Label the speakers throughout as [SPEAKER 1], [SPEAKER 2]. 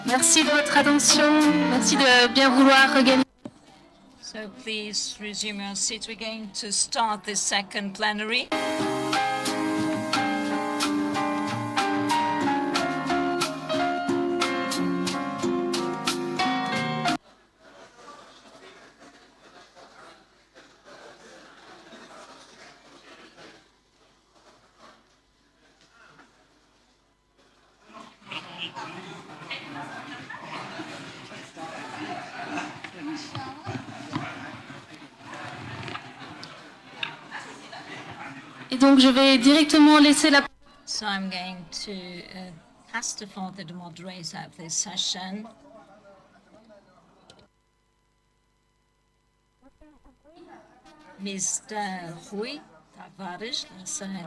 [SPEAKER 1] Merci de votre attention. Merci de bien vouloir regagner.
[SPEAKER 2] So please resume your seats. We're going to start this second plenary.
[SPEAKER 1] Et donc, je vais directement laisser la...
[SPEAKER 2] So I'm going to pass the floor to the moderator of this session. Mr. Rui Tavares,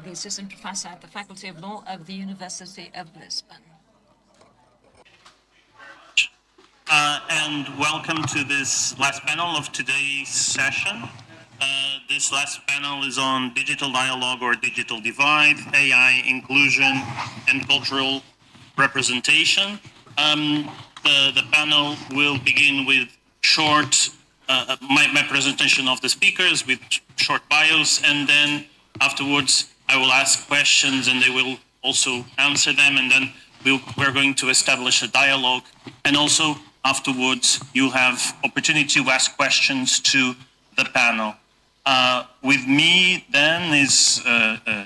[SPEAKER 2] the assistant professor at the Faculty of Law of the University of Lisbon.
[SPEAKER 3] And welcome to this last panel of today's session. This last panel is on digital dialogue or digital divide, AI inclusion, and cultural representation. The panel will begin with short, my presentation of the speakers with short bios, and then afterwards I will ask questions and they will also answer them, and then we're going to establish a dialogue, and also afterwards you'll have opportunity to ask questions to the panel. With me then is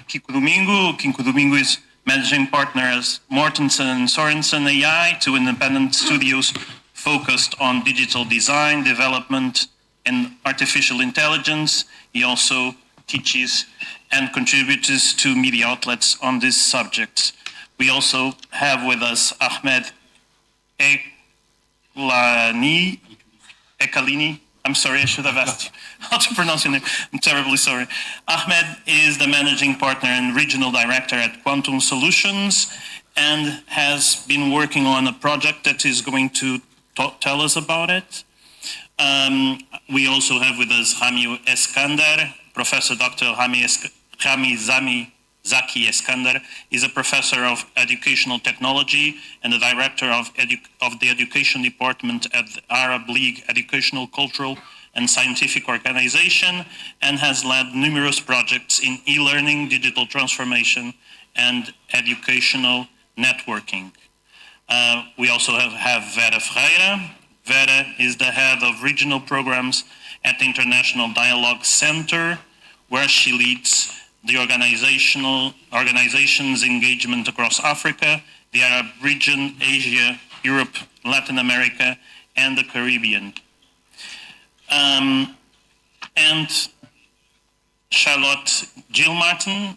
[SPEAKER 3] Kiko Domingo. Kiko Domingo is managing partner as Mortensen and Sorensen AI, two independent studios focused on digital design, development, and artificial intelligence. He also teaches and contributes to media outlets on these subjects. We also have with us Ahmed Ekalini. I'm sorry, I should have asked you how to pronounce your name. I'm terribly sorry. Ahmed is the managing partner and regional director at Quantum Solutions and has been working on a project that is going to tell us about it. We also have with us Rami Eskander, Professor Dr. Rami Zaki Eskander is a professor of educational technology and the director of the education department at the Arab League Educational, Cultural and Scientific Organization, and has led numerous projects in e-learning, digital transformation, and educational networking. We also have Vera Freire. Vera is the head of regional programs at the International Dialogue Center, where she leads the organization's engagement across Africa, the Arab region, Asia, Europe, Latin America, and the Caribbean. And Charlotte Gilmartin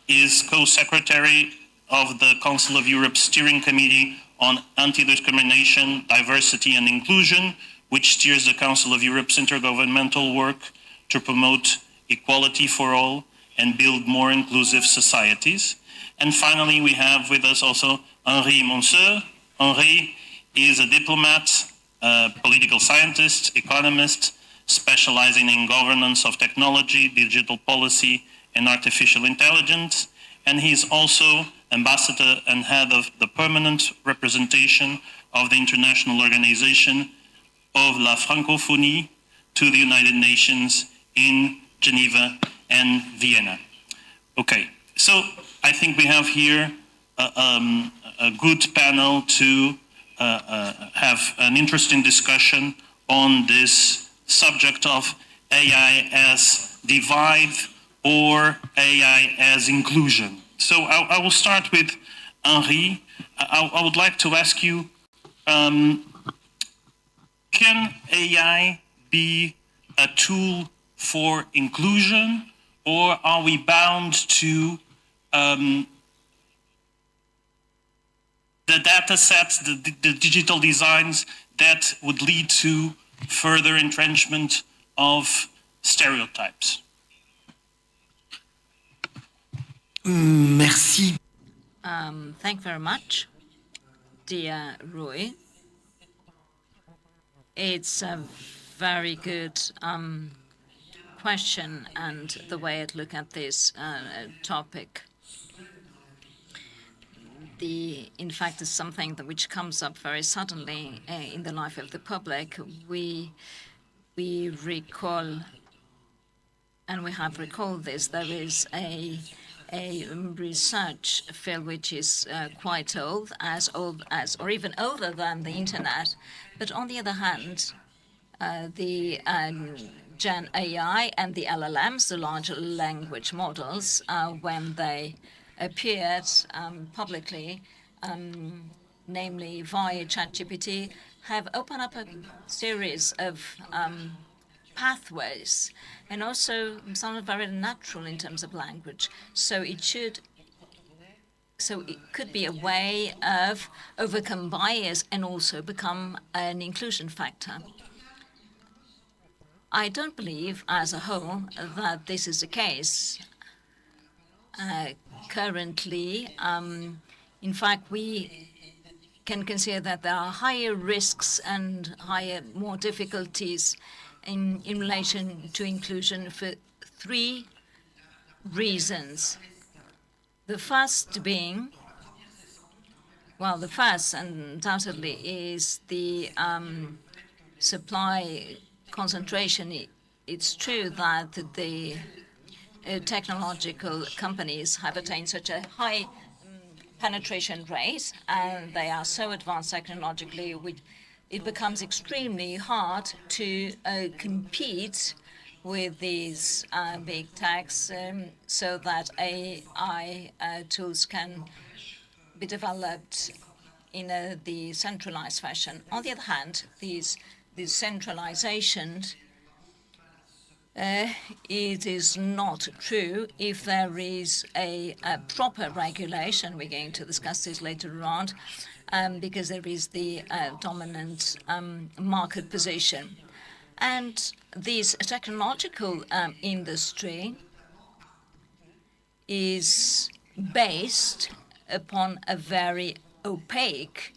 [SPEAKER 3] is co-secretary of the Council of Europe Steering Committee on Anti-Discrimination, Diversity and Inclusion, which steers the Council of Europe's intergovernmental work to promote equality for all and build more inclusive societies. And finally, we have with us also Henri Monseux. Henri is a diplomat, political scientist, economist, specializing in governance of technology, digital policy, and artificial intelligence. And he's also ambassador and head of the permanent representation of the International Organization of La Francophonie to the United Nations in Geneva and Vienna. Okay, so I think we have here a good panel to have an interesting discussion on this subject of AI as divide or AI as inclusion. So I will start with Henri. I would like to ask you, can AI be a tool for inclusion, or are we bound to the data sets, the digital designs that would lead to further entrenchment of stereotypes?
[SPEAKER 4] Merci.
[SPEAKER 2] Thank you very much, dear Rui. It's a very good question and the way I look at this topic. in fact, is something which comes up very suddenly in the life of the public. We recall, and we have recalled this, there is a research field which is quite old as, or even older than the internet. But on the other hand, the Gen AI and the LLMs, the large language models, when they appeared publicly, namely via ChatGPT, have opened up a series of pathways, and also sounded very natural in terms of language. So it could be a way of overcome bias and also become an inclusion factor. I don't believe, as a whole, that this is the case. Currently, in fact, we can consider that there are higher risks and more difficulties in relation to inclusion for 3 reasons. The first being, the first undoubtedly is the supply concentration. It's true that the technological companies have attained such a high penetration rate, and they are so advanced technologically, it becomes extremely hard to compete with these big techs, so that AI tools can be developed in a decentralized fashion. On the other hand, this centralization, it is not true if there is a proper regulation. We're going to discuss this later on, because there is the dominant market position. And this technological industry is based upon a very opaque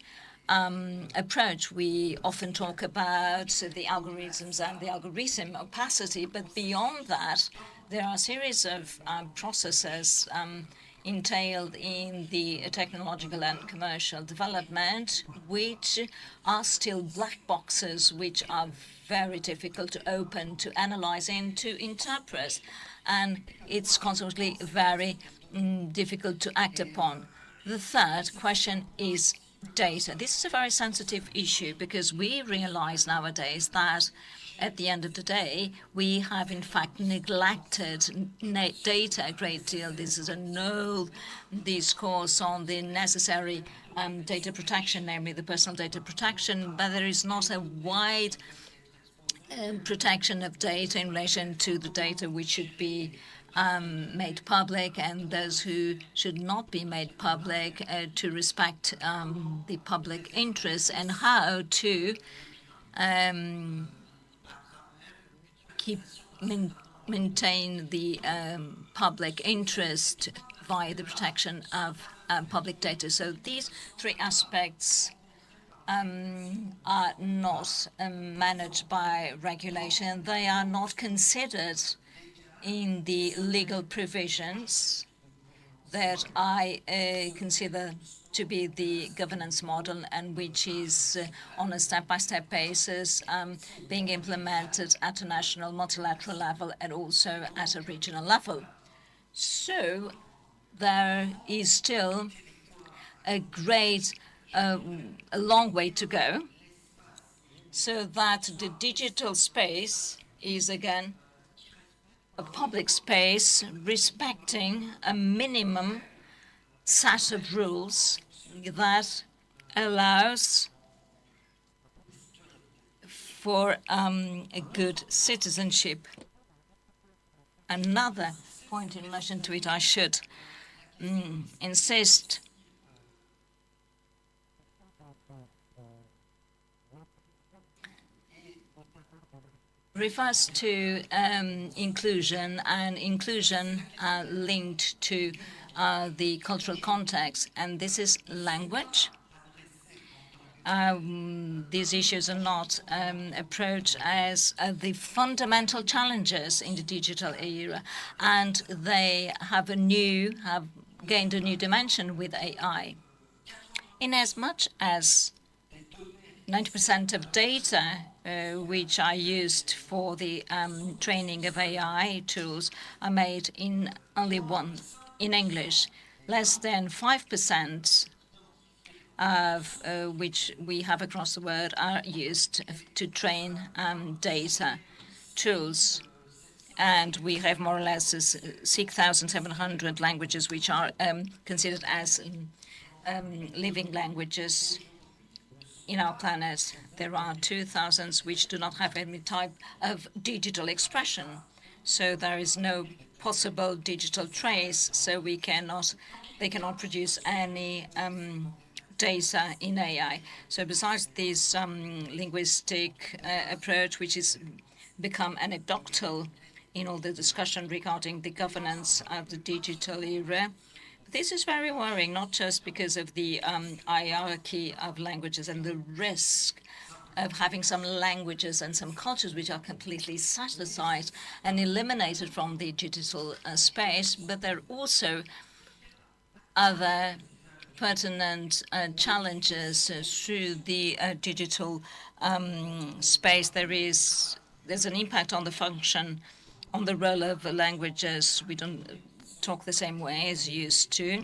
[SPEAKER 2] approach. We often talk about the algorithms and the algorithm opacity, but beyond that, there are a series of processes entailed in the technological and commercial development, which are still black boxes, which are very difficult to open, to analyze, and to interpret. And it's consequently very difficult to act upon. The third question is data. This is a very sensitive issue, because we realize nowadays that at the end of the day, we have in fact neglected data a great deal. This is an old discourse on the necessary data protection, namely the personal data protection, but there is not a wide protection of data in relation to the data which should be made public and those who should not be made public, to respect the public interest, and how to maintain the public interest via the protection of public data. So these 3 aspects are not managed by regulation. They are not considered in the legal provisions that I consider to be the governance model, and which is on a step-by-step basis being implemented at a national, multilateral level, and also at a regional level. So there is still a long way to go, so that the digital space is again a public space respecting a minimum set of rules that allows for a good citizenship. Another point in relation to it I should insist refers to inclusion, and inclusion linked to the cultural context, and this is language. These issues are not approached as the fundamental challenges in the digital era, and they have gained a new dimension with AI. in as much as 90% of data which are used for the training of AI tools are made in in English. Less than 5% of which we have across the world are used to train data tools. And we have more or less 6,700 languages which are considered as living languages in our planet. There are 2,000 which do not have any type of digital expression. So there is no possible digital trace, so they cannot produce any data in AI. So besides this linguistic approach, which is become anecdotal in all the discussion regarding the governance of the digital era, this is very worrying, not just because of the hierarchy of languages and the risk of having some languages and some cultures which are completely set aside and eliminated from the digital space, but there are also other pertinent challenges through the digital space. There's an impact on the function, on the role of languages. We don't talk the same way as used to.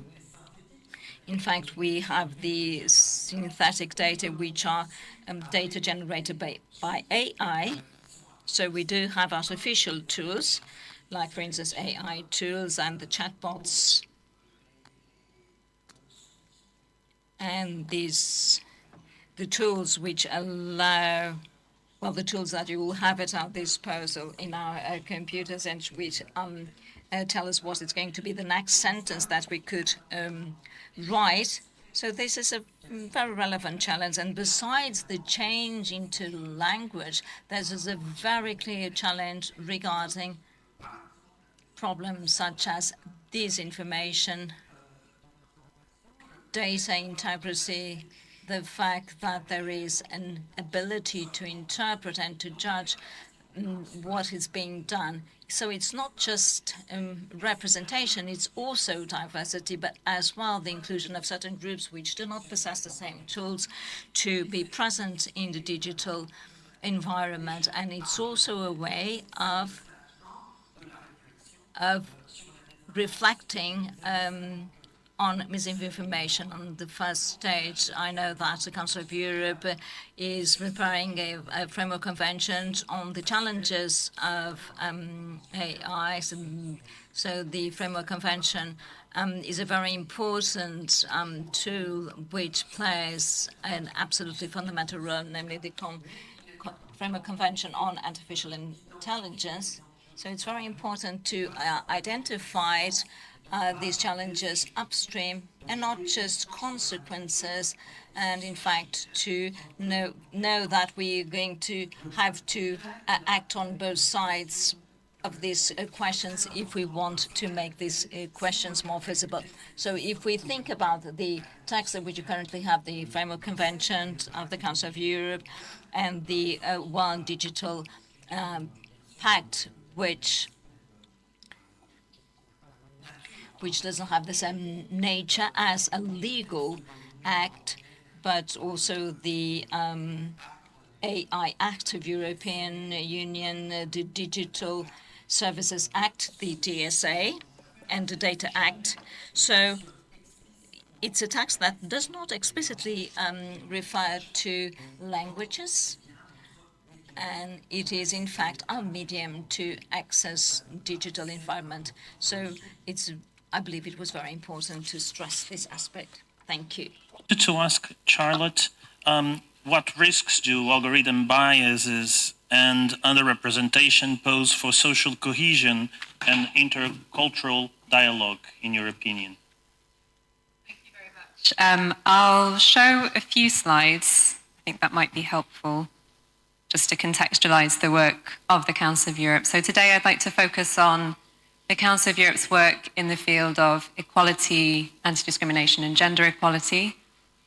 [SPEAKER 2] In fact, we have the synthetic data, which are data generated by AI. So we do have artificial tools, like, for instance, AI tools and the chatbots. And the tools which allow, well, the tools that you will have at our disposal in our computers and which tell us what is going to be the next sentence that we could write. So this is a very relevant challenge. And besides the change into language, there's a very clear challenge regarding problems such as disinformation, data integrity, the fact that there is an ability to interpret and to judge what is being done. So it's not just representation, it's also diversity, but as well the inclusion of certain groups which do not possess the same tools to be present in the digital environment. And it's also a way of reflecting on misinformation. On the first stage, I know that the Council of Europe is preparing a framework convention on the challenges of AI. So the framework convention is a very important tool which plays an absolutely fundamental role, namely the framework convention on artificial intelligence. So it's very important to identify these challenges upstream and not just consequences, and in fact to know that we're going to have to act on both sides of these questions if we want to make these questions more visible. So if we think about the text that we currently have, the Framework Convention of the Council of Europe and the One Digital Pact, which doesn't have the same nature as a legal act, but also the AI Act of European Union, the Digital Services Act, the DSA, and the Data Act. So it's a text that does not explicitly refer to languages, and it is in fact our medium to access digital environment. So I believe it was very important to stress this aspect. Thank you.
[SPEAKER 3] To ask Charlotte, what risks do algorithm biases and underrepresentation pose for social cohesion and intercultural dialogue, in your opinion?
[SPEAKER 4] Thank you very much. I'll show a few slides. I think that might be helpful just to contextualize the work of the Council of Europe. So today I'd like to focus on the Council of Europe's work in the field of equality, anti-discrimination and gender equality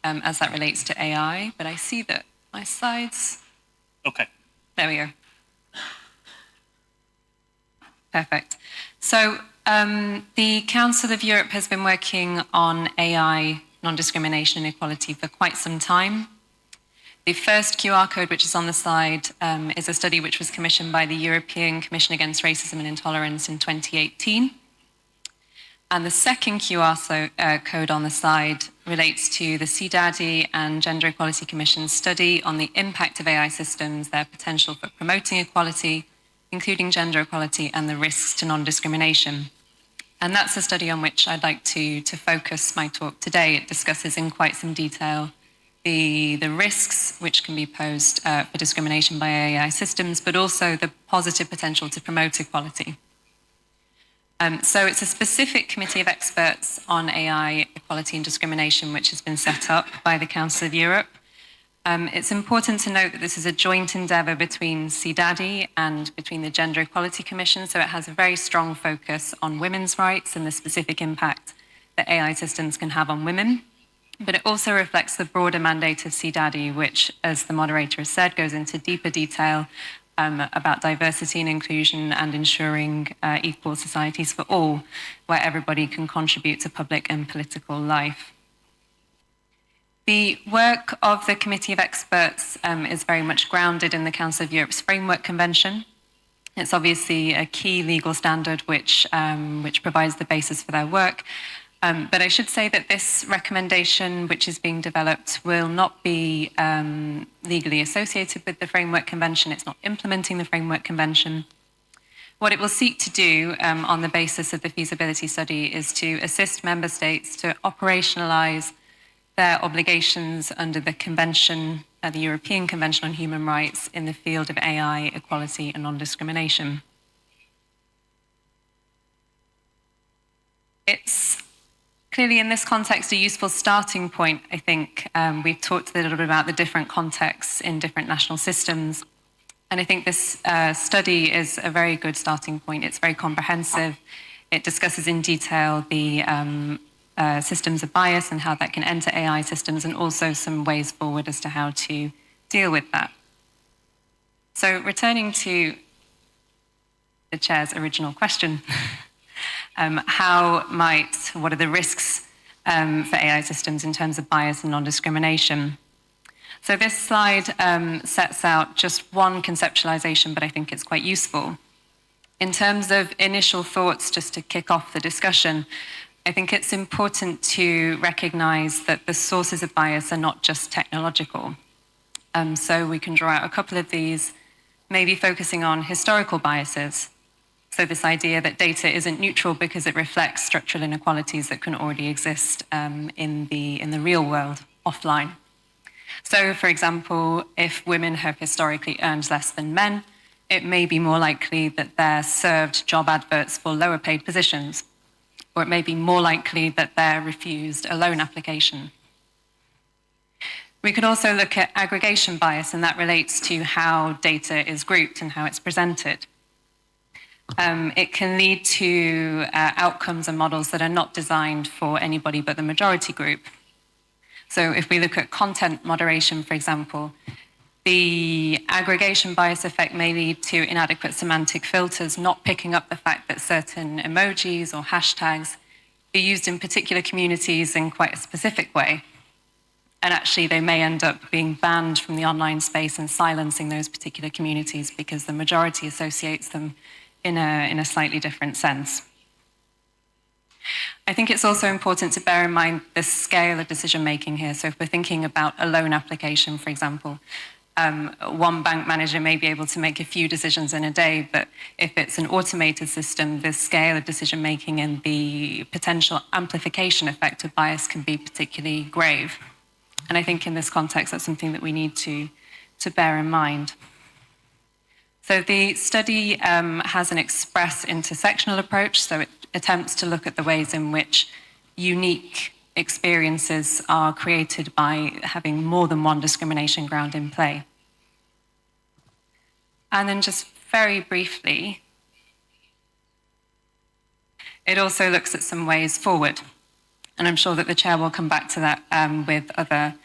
[SPEAKER 4] as that relates to AI. But I see that my slides...
[SPEAKER 3] Okay.
[SPEAKER 4] There we go. Perfect. So the Council of Europe has been working on AI non-discrimination and equality for quite some time. The first QR code, which is on the slide, is a study which was commissioned by the European Commission Against Racism and Intolerance in 2018. And the second code on the slide relates to the CDADI and Gender Equality Commission's study on the impact of AI systems, their potential for promoting equality, including gender equality, and the risks to non-discrimination. And that's a study on which I'd like to focus my talk today. It discusses in quite some detail the risks which can be posed for discrimination by AI systems, but also the positive potential to promote equality. So it's a specific committee of experts on AI, equality and discrimination, which has been set up by the Council of Europe. It's important to note that this is a joint endeavour between CDADI and between the Gender Equality Commission, so it has a very strong focus on women's rights and the specific impact that AI systems can have on women. But it also reflects the broader mandate of CDADI, which, as the moderator has said, goes into deeper detail about diversity and inclusion and ensuring equal societies for all, where everybody can contribute to public and political life. The work of the Committee of Experts is very much grounded in the Council of Europe's Framework Convention. It's obviously a key legal standard which provides the basis for their work. But I should say that this recommendation, which is being developed, will not be legally associated with the Framework Convention. It's not implementing the Framework Convention. What it will seek to do on the basis of the feasibility study is to assist member states to operationalise their obligations under the Convention, the European Convention on Human Rights in the field of AI, equality and non-discrimination. It's clearly, in this context, a useful starting point, I think. We've talked a little bit about the different contexts in different national systems. And I think this study is a very good starting point. It's very comprehensive. It discusses in detail the systems of bias and how that can enter AI systems, and also some ways forward as to how to deal with that. So returning to the chair's original question, what are the risks for AI systems in terms of bias and non-discrimination? So this slide sets out just one conceptualization, but I think it's quite useful. In terms of initial thoughts, just to kick off the discussion, I think it's important to recognize that the sources of bias are not just technological. So we can draw out a couple of these, maybe focusing on historical biases. So this idea that data isn't neutral because it reflects structural inequalities that can already exist in the real world, offline. So, for example, if women have historically earned less than men, it may be more likely that they're served job adverts for lower paid positions, or it may be more likely that they're refused a loan application. We could also look at aggregation bias, and that relates to how data is grouped and how it's presented. It can lead to outcomes and models that are not designed for anybody but the majority group. So if we look at content moderation, for example, the aggregation bias effect may lead to inadequate semantic filters, not picking up the fact that certain emojis or hashtags are used in particular communities in quite a specific way. And actually, they may end up being banned from the online space and silencing those particular communities because the majority associates them in a slightly different sense. I think it's also important to bear in mind the scale of decision-making here. So if we're thinking about a loan application, for example, one bank manager may be able to make a few decisions in a day, but if it's an automated system, the scale of decision-making and the potential amplification effect of bias can be particularly grave. And I think in this context, that's something that we need to bear in mind. So the study has an express intersectional approach, so it attempts to look at the ways in which unique experiences are created by having more than one discrimination ground in play. And then just very briefly, it also looks at some ways forward. And I'm sure that the chair will come back to that with other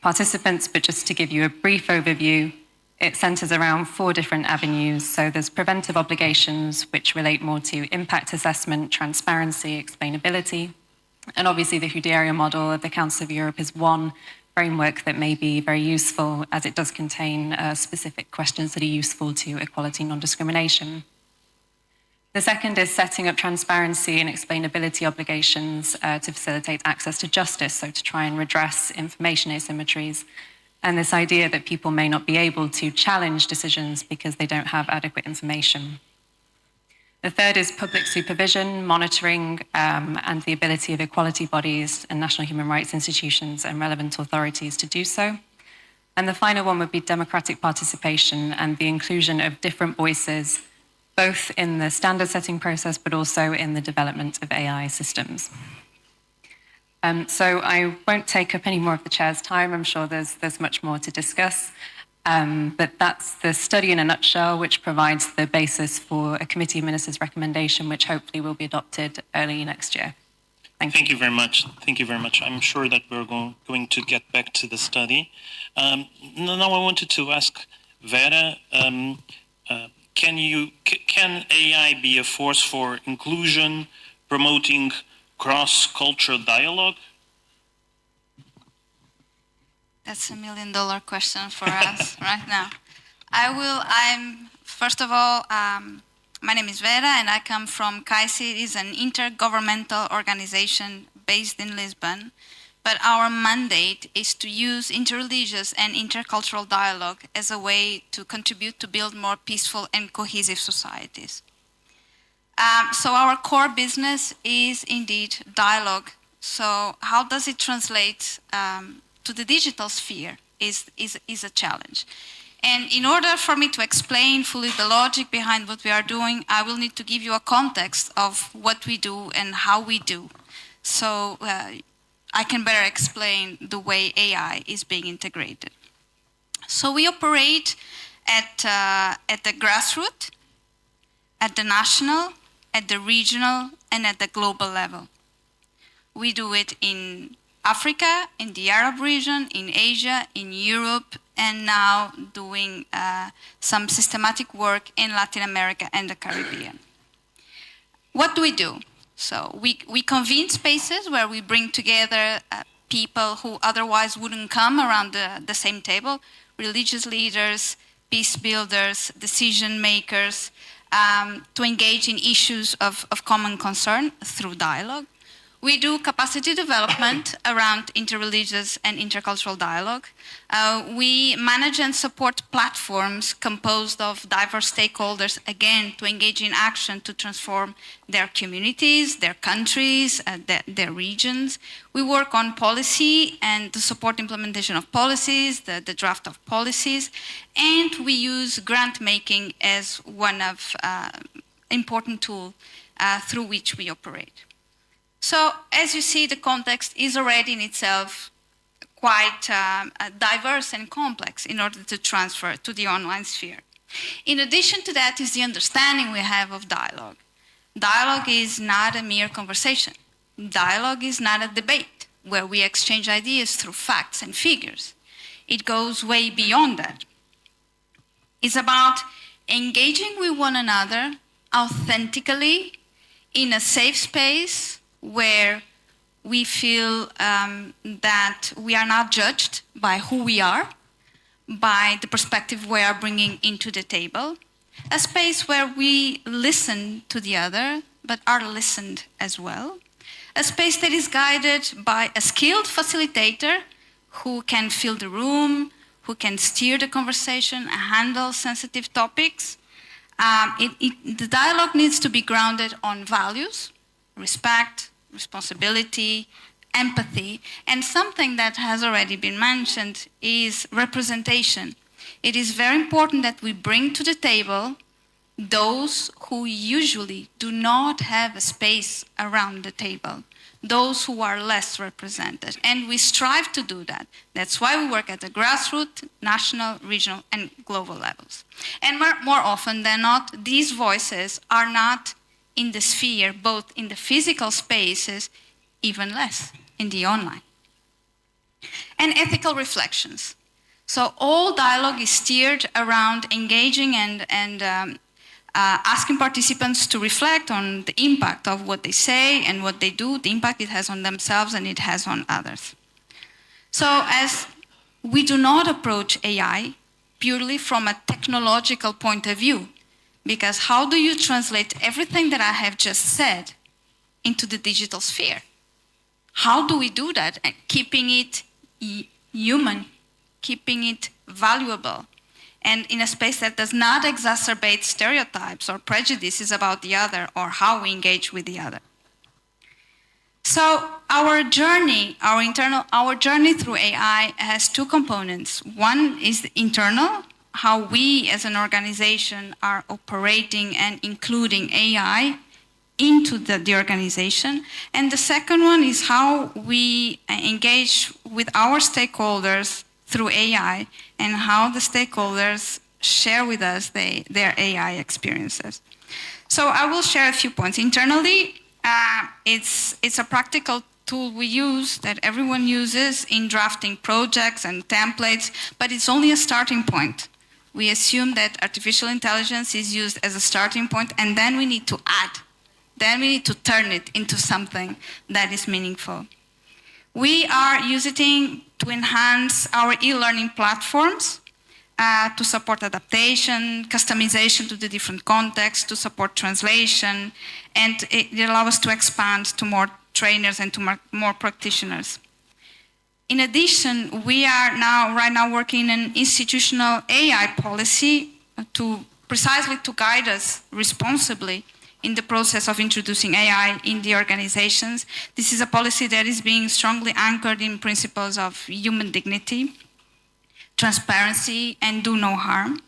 [SPEAKER 4] participants, but just to give you a brief overview, it centres around 4 different avenues. So there's preventive obligations, which relate more to impact assessment, transparency, explainability. And obviously the Hudiria model of the Council of Europe is one framework that may be very useful, as it does contain specific questions that are useful to equality and non-discrimination. The second is setting up transparency and explainability obligations to facilitate access to justice, so to try and redress information asymmetries, and this idea that people may not be able to challenge decisions because they don't have adequate information. The third is public supervision, monitoring, and the ability of equality bodies and national human rights institutions and relevant authorities to do so. And the final one would be democratic participation and the inclusion of different voices, both in the standard setting process, but also in the development of AI systems. So I won't take up any more of the chair's time. I'm sure there's much more to discuss. But that's the study in a nutshell, which provides the basis for a committee of ministers' recommendation, which hopefully will be adopted early next year.
[SPEAKER 3] Thank you very much. Thank you very much. I'm sure that we're going to get back to the study. Now I wanted to ask Vera, can AI be a force for inclusion, promoting cross-cultural dialogue?
[SPEAKER 5] That's $1 million question for us right now. First of all, my name is Vera and I come from CAICI. It is an intergovernmental organization based in Lisbon, but our mandate is to use interreligious and intercultural dialogue as a way to contribute to build more peaceful and cohesive societies. So our core business is indeed dialogue. So how does it translate to the digital sphere is a challenge. And in order for me to explain fully the logic behind what we are doing, I will need to give you a context of what we do and how we do. So I can better explain the way AI is being integrated. So we operate at the grassroots, at the national, at the regional, and at the global level. We do it in Africa, in the Arab region, in Asia, in Europe, and now doing some systematic work in Latin America and the Caribbean. What do we do? So we convene spaces where we bring together people who otherwise wouldn't come around the same table, religious leaders, peace builders, decision makers, to engage in issues of common concern through dialogue. We do capacity development around interreligious and intercultural dialogue. We manage and support platforms composed of diverse stakeholders, again, to engage in action to transform their communities, their countries, their regions. We work on policy and to support implementation of policies, the draft of policies, and we use grant making as one of important tool through which we operate. So, as you see, the context is already in itself quite diverse and complex in order to transfer to the online sphere. In addition to that is the understanding we have of dialogue. Dialogue is not a mere conversation. Dialogue is not a debate where we exchange ideas through facts and figures. It goes way beyond that. It's about engaging with one another authentically in a safe space where we feel that we are not judged by who we are, by the perspective we are bringing into the table, a space where we listen to the other, but are listened as well, a space that is guided by a skilled facilitator who can fill the room, who can steer the conversation, handle sensitive topics. The dialogue needs to be grounded on values, respect, responsibility, empathy, and something that has already been mentioned is representation. It is very important that we bring to the table those who usually do not have a space around the table, those who are less represented, and we strive to do that. That's why we work at the grassroots, national, regional, and global levels. And more often than not, these voices are not in the sphere, both in the physical spaces, even less in the online. And ethical reflections. So all dialogue is steered around engaging and asking participants to reflect on the impact of what they say and what they do, the impact it has on themselves and it has on others. So as we do not approach AI purely from a technological point of view, because how do you translate everything that I have just said into the digital sphere? How do we do that? And keeping it human, keeping it valuable, and in a space that does not exacerbate stereotypes or prejudices about the other or how we engage with the other. So our journey through AI has two components. One is the internal, how we as an organization are operating and including AI into the organization. And the second one is how we engage with our stakeholders through AI and how the stakeholders share with us their AI experiences. So I will share a few points. Internally, it's a practical tool we use that everyone uses in drafting projects and templates, but it's only a starting point. We assume that artificial intelligence is used as a starting point, and then we need to add. Then we need to turn it into something that is meaningful. We are using to enhance our e-learning platforms to support adaptation, customization to the different contexts, to support translation, and it allows us to expand to more trainers and to more practitioners. In addition, we are right now working in an institutional AI policy precisely to guide us responsibly in the process of introducing AI in the organizations. This is a policy that is being strongly anchored in principles of human dignity, transparency, and do no harm.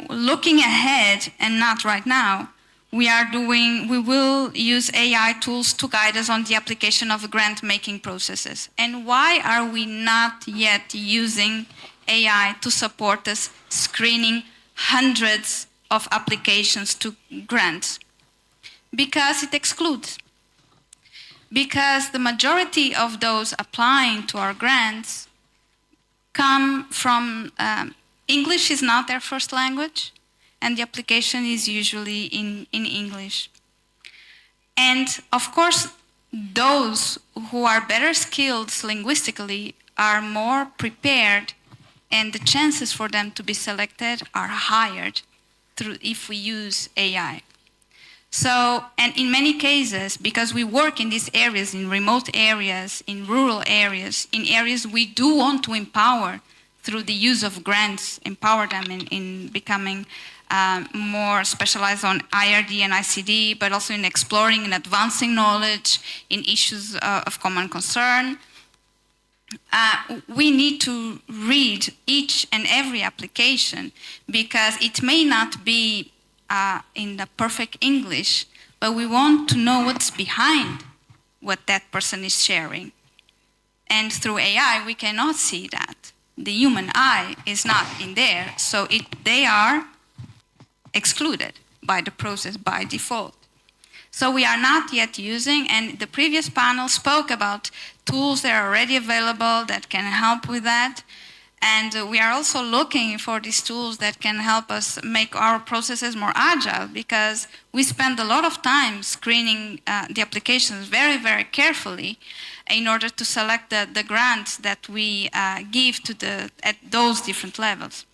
[SPEAKER 5] Looking ahead, and not right now, we will use AI tools to guide us on the application of grant-making processes. And why are we not yet using AI to support us screening hundreds of applications to grants? Because it excludes. Because the majority of those applying to our grants come from, English is not their first language, and the application is usually in English. And of course, those who are better skilled linguistically are more prepared, and the chances for them to be selected are higher if we use AI. So, and in many cases, because we work in these areas, in remote areas, in rural areas, in areas we do want to empower through the use of grants, empower them in becoming more specialized on IRD and ICD, but also in exploring and advancing knowledge in issues of common concern. We need to read each and every application because it may not be in the perfect English, but we want to know what's behind what that person is sharing. And through AI, we cannot see that. The human eye is not in there, so they are excluded by the process by default. So we are not yet using, and the previous panel spoke about tools that are already available that can help with that. And we are also looking for these tools that can help us make our processes more agile, because we spend a lot of time screening the applications very, very carefully in order to select the grants that we give at those different levels.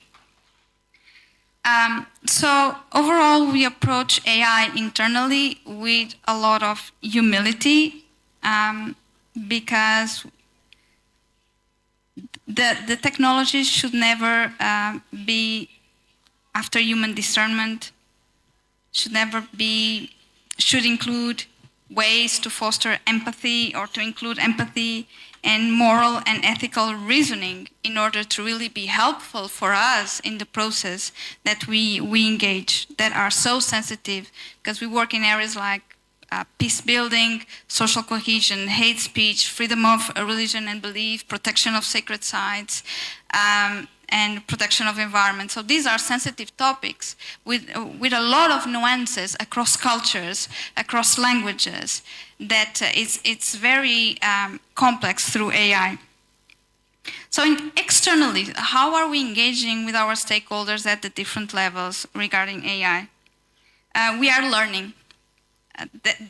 [SPEAKER 5] So overall, we approach AI internally with a lot of humility because the technology should never be after human discernment, should include ways to foster empathy or to include empathy and moral and ethical reasoning in order to really be helpful for us in the process that we engage, that are so sensitive, because we work in areas like peace building, social cohesion, hate speech, freedom of religion and belief, protection of sacred sites, and protection of environment. So these are sensitive topics with a lot of nuances across cultures, across languages, that it's very complex through AI. So externally, how are we engaging with our stakeholders at the different levels regarding AI? we are learning.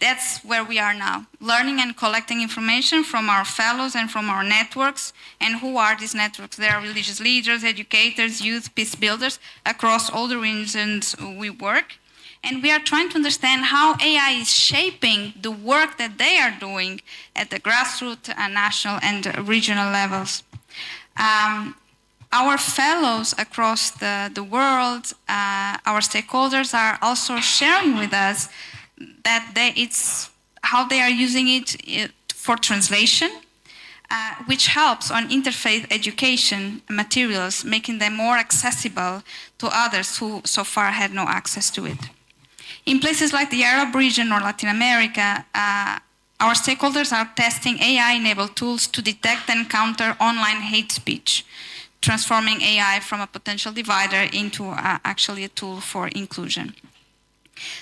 [SPEAKER 5] That's where we are now, learning and collecting information from our fellows and from our networks. And who are these networks? They are religious leaders, educators, youth, peace builders across all the regions we work. And we are trying to understand how AI is shaping the work that they are doing at the grassroots, national, and regional levels. Our fellows across the world, our stakeholders are also sharing with us that it's how they are using it for translation, which helps on interfaith education materials, making them more accessible to others who so far had no access to it. In places like the Arab region or Latin America, our stakeholders are testing AI-enabled tools to detect and counter online hate speech, transforming AI from a potential divider into actually a tool for inclusion.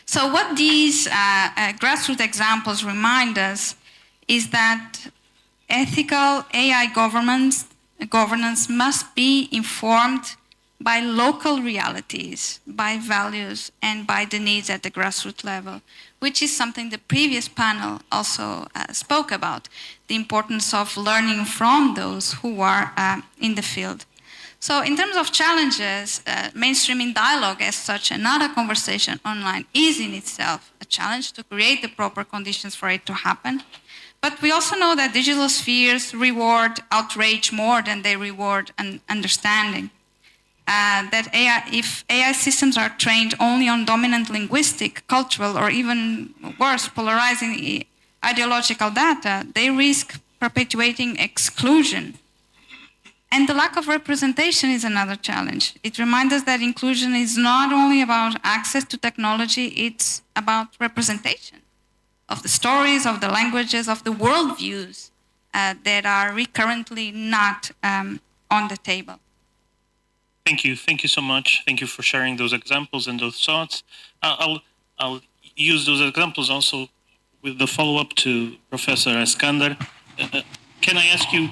[SPEAKER 5] So what these grassroots examples remind us is that ethical AI governance must be informed by local realities, by values, and by the needs at the grassroots level, which is something the previous panel also spoke about, the importance of learning from those who are in the field. So in terms of challenges, mainstreaming dialogue as such and not a conversation online is in itself a challenge to create the proper conditions for it to happen. But we also know that digital spheres reward outrage more than they reward understanding. That if AI systems are trained only on dominant linguistic, cultural, or even worse, polarizing ideological data, they risk perpetuating exclusion. And the lack of representation is another challenge. It reminds us that inclusion is not only about access to technology, it's about representation of the stories, of the languages, of the worldviews that are recurrently not on the table.
[SPEAKER 3] Thank you so much. Thank you for sharing those examples and those thoughts. I'll use those examples also with the follow-up to Professor Eskander. Can I ask you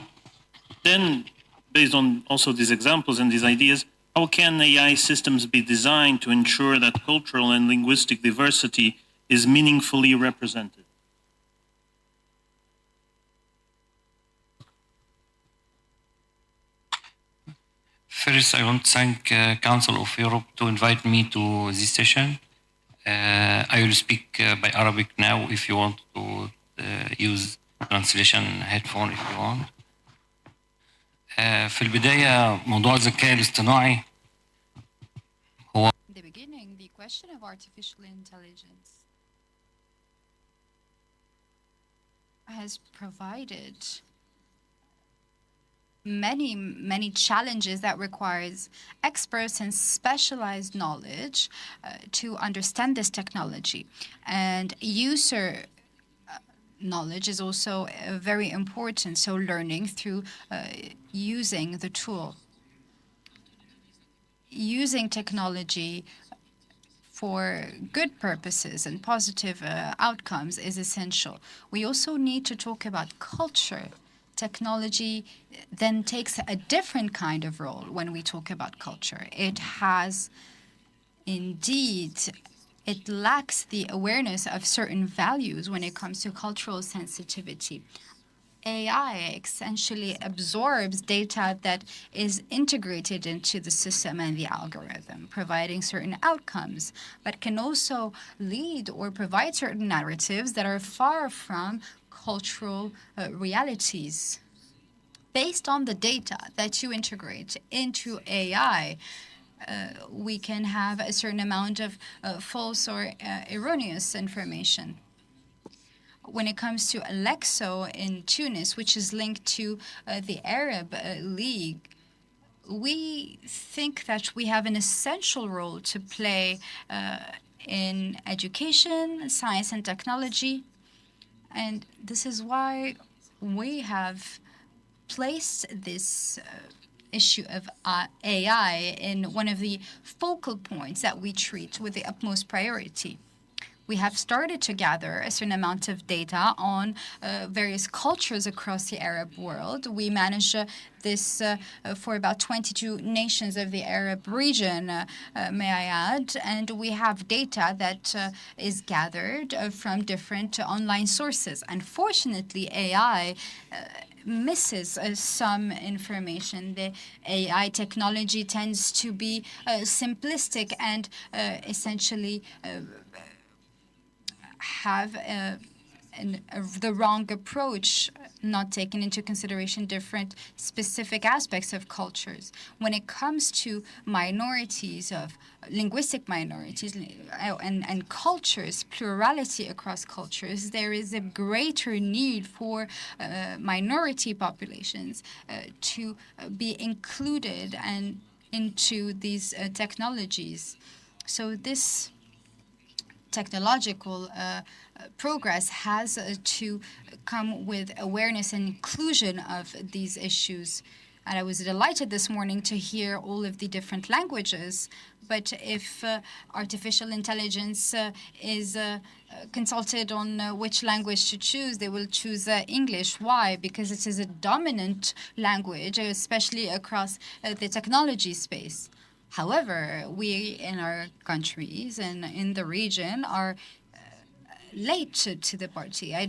[SPEAKER 3] then, based on also these examples and these ideas, how can AI systems be designed to ensure that cultural and linguistic diversity is meaningfully represented?
[SPEAKER 6] First, I want to thank Council of Europe to invite me to this session. I will speak by Arabic now if you want to use translation headphone if you want. في البداية موضوع الذكاء الاصطناعي هو
[SPEAKER 7] In the beginning, the question of artificial intelligence has provided many challenges that requires experts and specialized knowledge to understand this technology. And user knowledge is also very important, so learning through using the tool. Using technology for good purposes and positive outcomes is essential. We also need to talk about culture. Technology then takes a different kind of role when we talk about culture. It has indeed, it lacks the awareness of certain values when it comes to cultural sensitivity. AI essentially absorbs data that is integrated into the system and the algorithm, providing certain outcomes, but can also lead or provide certain narratives that are far from cultural realities. Based on the data that you integrate into AI, we can have a certain amount of false or erroneous information. When it comes to Alexo in Tunis, which is linked to the Arab League, we think that we have an essential role to play in education, science, and technology. And this is why we have placed this issue of AI in one of the focal points that we treat with the utmost priority. We have started to gather a certain amount of data on various cultures across the Arab world. We manage this for about 22 nations of the Arab region, may I add, and we have data that is gathered from different online sources. Unfortunately, AI misses some information. The AI technology tends to be simplistic and essentially have the wrong approach, not taking into consideration different specific aspects of cultures. When it comes to minorities, of linguistic minorities and cultures, plurality across cultures, there is a greater need for minority populations to be included and into these technologies. So this technological progress has to come with awareness and inclusion of these issues. And I was delighted this morning to hear all of the different languages. But if artificial intelligence is consulted on which language to choose, they will choose English. Why? Because it is a dominant language, especially across the technology space. However, we in our countries and in the region are late to the party. I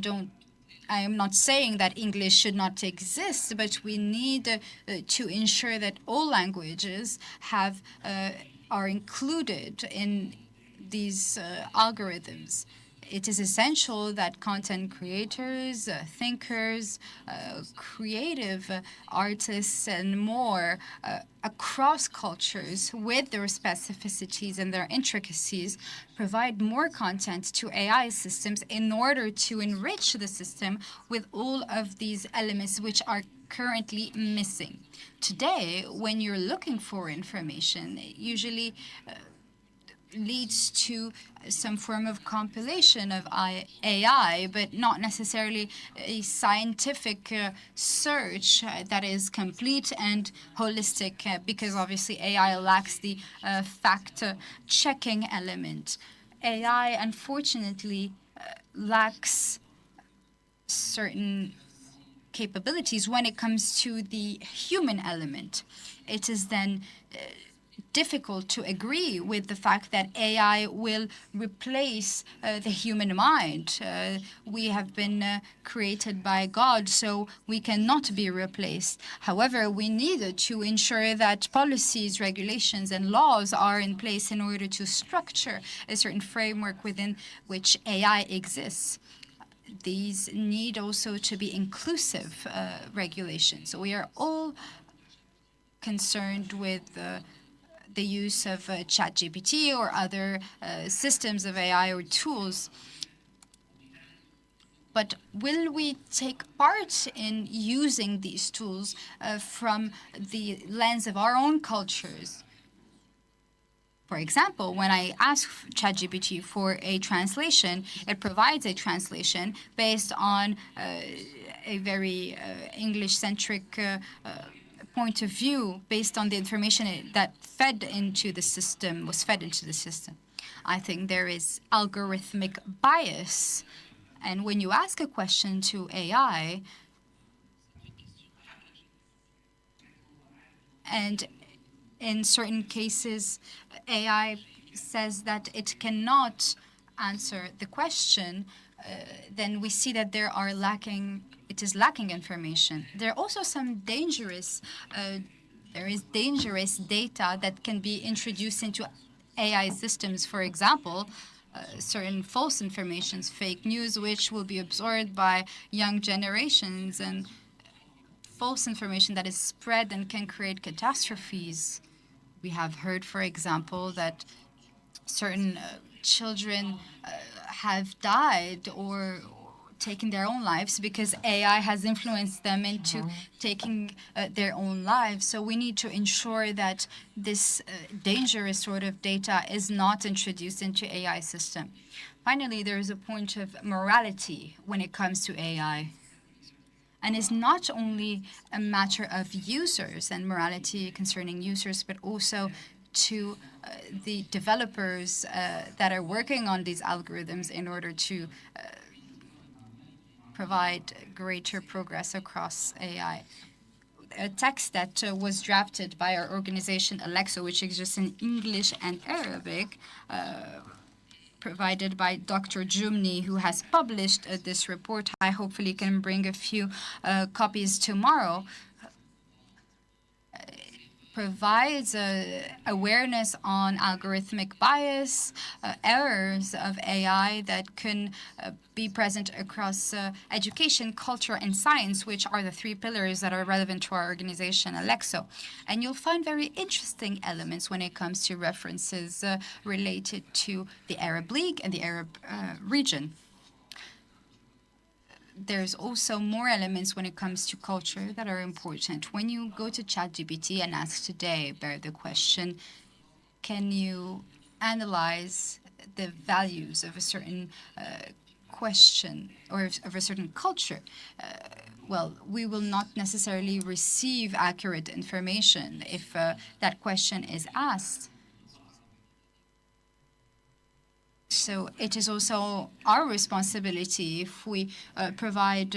[SPEAKER 7] am not saying that English should not exist, but we need to ensure that all languages are included in these algorithms. It is essential that content creators, thinkers, creative artists, and more across cultures with their specificities and their intricacies provide more content to AI systems in order to enrich the system with all of these elements which are currently missing. Today, when you're looking for information, it usually leads to some form of compilation of AI, but not necessarily a scientific search that is complete and holistic, because obviously AI lacks the fact-checking element. AI, unfortunately, lacks certain capabilities when it comes to the human element. It is then difficult to agree with the fact that AI will replace the human mind. We have been created by God, so we cannot be replaced. However, we need to ensure that policies, regulations, and laws are in place in order to structure a certain framework within which AI exists. These need also to be inclusive regulations. So we are all concerned with the use of ChatGPT or other systems of AI or tools. But will we take part in using these tools from the lens of our own cultures? For example, when I ask ChatGPT for a translation, it provides a translation based on a very English-centric point of view, based on the information that was fed into the system. I think there is algorithmic bias. And when you ask a question to AI, and in certain cases, AI says that it cannot answer the question, then we see that it is lacking information. There are also some dangerous data that can be introduced into AI systems. For example, certain false informations, fake news, which will be absorbed by young generations, and false information that is spread and can create catastrophes. We have heard, for example, that certain children have died or taken their own lives because AI has influenced them into taking their own lives. So we need to ensure that this dangerous sort of data is not introduced into AI system. Finally, there is a point of morality when it comes to AI. And it's not only a matter of users and morality concerning users, but also to the developers that are working on these algorithms in order to provide greater progress across AI. A text that was drafted by our organization Alexo, which exists in English and Arabic, provided by Dr. Jumni, who has published this report. I hopefully can bring a few copies tomorrow. Provides awareness on algorithmic bias, errors of AI that can be present across education, culture, and science, which are the three pillars that are relevant to our organization, Alexo. And you'll find very interesting elements when it comes to references related to the Arab League and the Arab region. There's also more elements when it comes to culture that are important. When you go to ChatGPT and ask today, bear the question, can you analyze the values of a certain question or of a certain culture? Well, we will not necessarily receive accurate information if that question is asked. So it is also our responsibility if we provide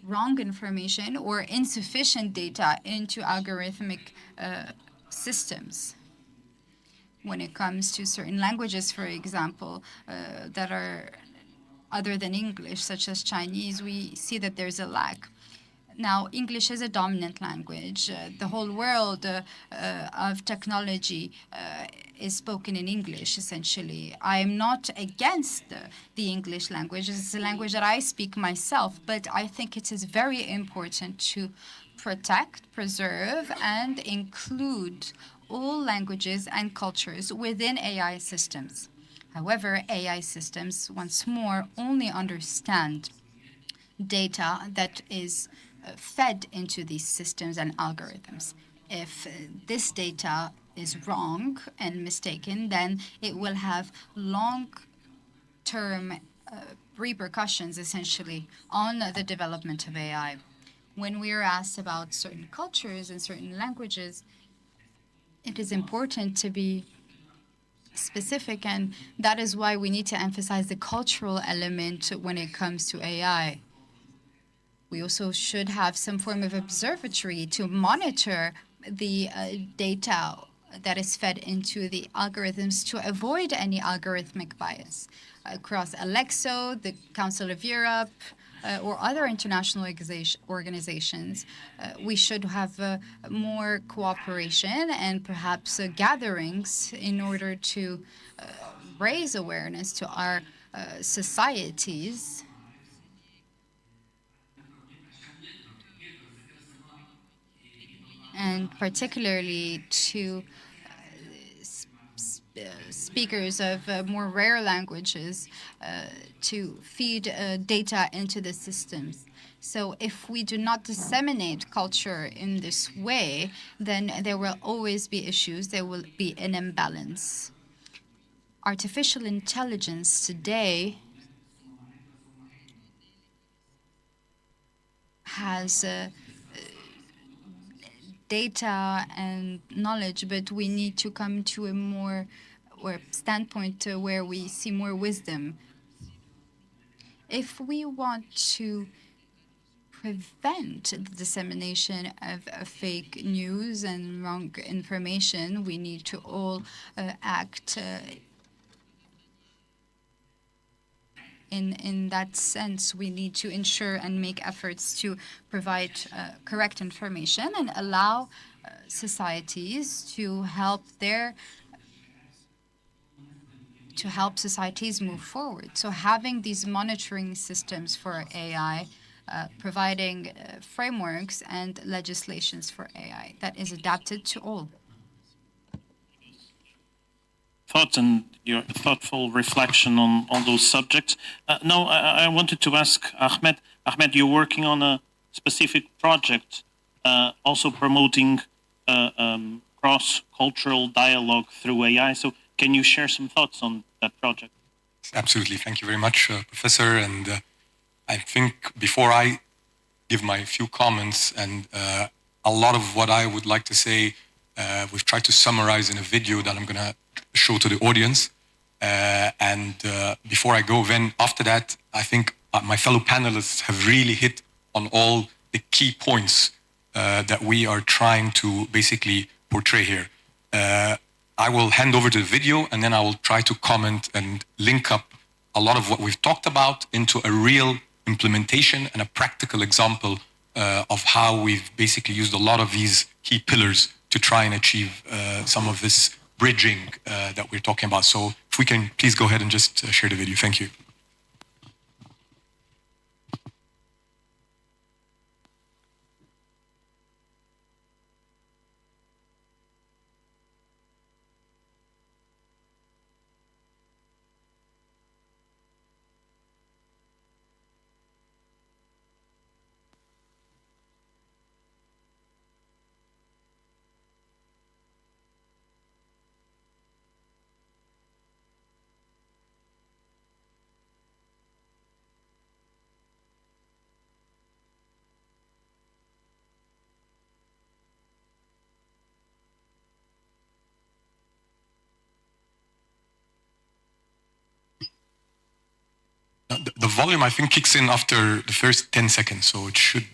[SPEAKER 7] wrong information or insufficient data into algorithmic systems. When it comes to certain languages, for example, that are other than English, such as Chinese, we see that there's a lack. Now, English is a dominant language. The whole world of technology is spoken in English, essentially. I am not against the English language. It's a language that I speak myself, but I think it is very important to protect, preserve, and include all languages and cultures within AI systems. However, AI systems, once more, only understand data that is fed into these systems and algorithms. If this data is wrong and mistaken, then it will have long-term repercussions, essentially, on the development of AI. When we are asked about certain cultures and certain languages, it is important to be specific, and that is why we need to emphasize the cultural element when it comes to AI. We also should have some form of observatory to monitor the data that is fed into the algorithms to avoid any algorithmic bias. Across Alexo, the Council of Europe, or other international organizations, we should have more cooperation and perhaps gatherings in order to raise awareness to our societies and particularly to speakers of more rare languages to feed data into the systems. So if we do not disseminate culture in this way, then there will always be issues. There will be an imbalance. Artificial intelligence today has data and knowledge, but we need to come to a more standpoint where we see more wisdom. If we want to prevent the dissemination of fake news and wrong information, we need to all act in that sense. We need to ensure and make efforts to provide correct information and allow societies to help societies move forward. So having these monitoring systems for AI, providing frameworks and legislations for AI that is adapted to all.
[SPEAKER 3] Thoughts and your thoughtful reflection on all those subjects. Now, I wanted to ask Ahmed. Ahmed, you're working on a specific project, also promoting cross-cultural dialogue through AI. So can you share some thoughts on that project?
[SPEAKER 8] Absolutely. Thank you very much, Professor. And I think before I give my few comments, and a lot of what I would like to say we've tried to summarize in a video that I'm going to show to the audience. And before I go, then after that, I think my fellow panelists have really hit on all the key points that we are trying to basically portray here. I will hand over to the video, and then I will try to comment and link up a lot of what we've talked about into a real implementation and a practical example of how we've basically used a lot of these key pillars to try and achieve some of this bridging that we're talking about. So if we can please go ahead and just share the video. Thank you. The volume, I think, kicks in after the first 10 seconds, so it should...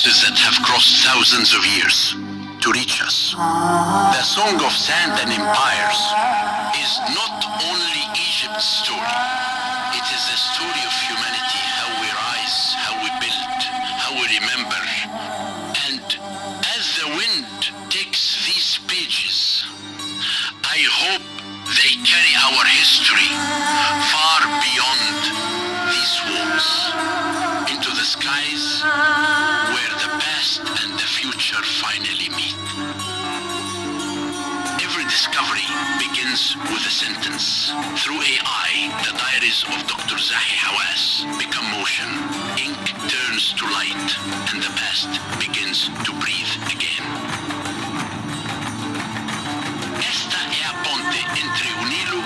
[SPEAKER 9] That have crossed thousands of years to reach us. The Song of Sand and Empires is not only Egypt's story, it is the story of humanity, how we rise, how we build, how we remember. And as the wind takes these pages, I hope they carry our history far beyond these walls, into the skies where the past and the future finally meet. Every discovery begins with a sentence. Through AI, the diaries of Dr. Zahi Hawass become motion. Ink turns to light, and the past begins to breathe again. Esta é a ponte entre o Nilo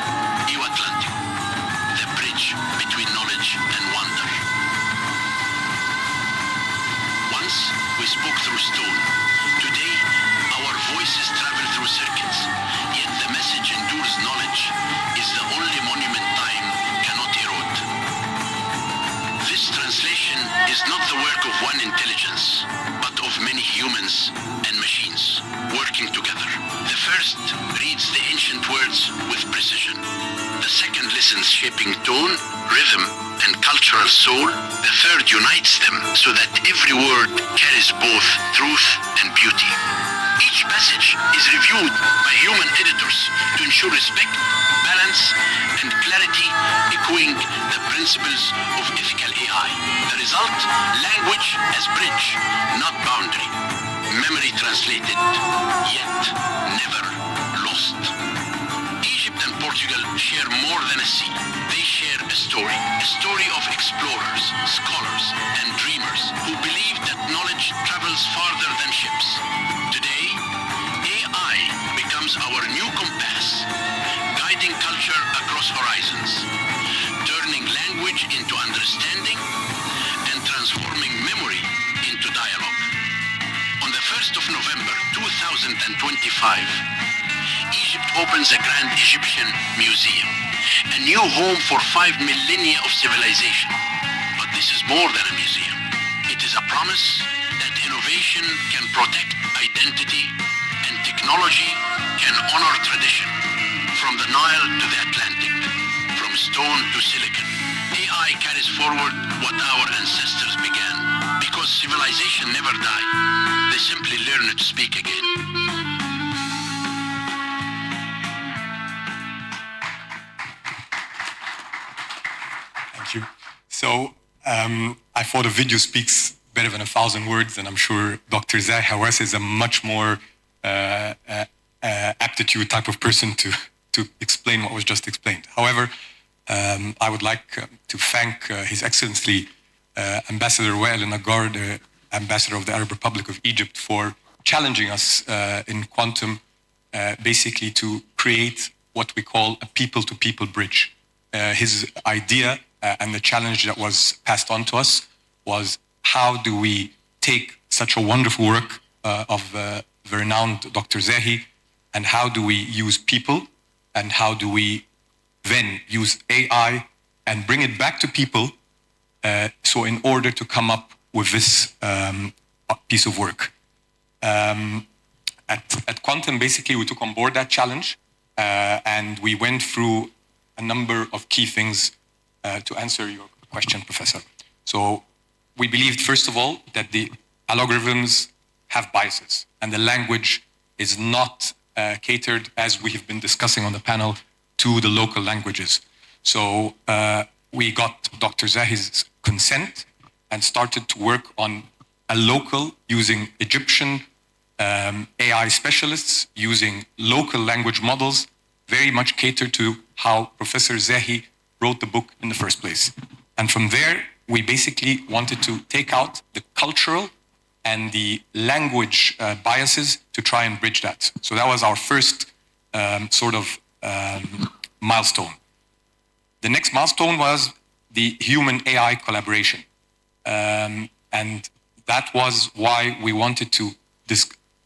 [SPEAKER 9] e o Atlântico, the bridge between knowledge and wonder. Once we spoke through stone. Today, our voices travel through circuits, yet the message endures. Knowledge is the only monument time cannot erode. This translation is not the work of one intelligence, but of many humans and machines working together. The first reads the ancient words with precision. The second listens, shaping tone, rhythm, and cultural soul. The third unites them so that every word carries both truth and beauty. Each passage is reviewed by human editors to ensure respect, balance, and clarity, echoing the principles of ethical AI. The result, language as bridge, not boundary. Memory translated, yet never lost. Egypt and Portugal share more than a sea. They share a story of explorers, scholars, and dreamers who believe that knowledge travels farther than ships. Today, AI becomes our new compass, guiding culture across horizons, turning language into understanding and transforming memory into dialogue. On the 1st of November 2025, Egypt opens a Grand Egyptian Museum, a new home for 5 millennia of civilization. But this is more than a museum. It is a promise that innovation can protect identity and technology can honor tradition. From the Nile to the Atlantic, from stone to silicon. AI carries forward what our ancestors began. Because civilization never die. They simply learn to speak again.
[SPEAKER 8] Thank you. So I thought a video speaks better than 1,000 words, and I'm sure Dr. Zahi Hawass is a much more aptitude type of person to explain what was just explained. However, I would like to thank His Excellency Ambassador Wael Nagar, the Ambassador of the Arab Republic of Egypt, for challenging us in Quantum basically to create what we call a people-to-people bridge. His idea and the challenge that was passed on to us was, how do we take such a wonderful work of the renowned Dr. Zahi, and how do we use people, and how do we then use AI and bring it back to people, so in order to come up with this piece of work. At Quantum, basically, we took on board that challenge, and we went through a number of key things to answer your question, Professor. So we believed, first of all, that the algorithms have biases, and the language is not catered, as we have been discussing on the panel, to the local languages. So we got Dr. Zahi's consent and started to work on a local, using Egyptian AI specialists, using local language models, very much catered to how Professor Zahi wrote the book in the first place. And from there, we basically wanted to take out the cultural and the language biases to try and bridge that. So that was our first milestone. The next milestone was the human AI collaboration. And that was why we wanted to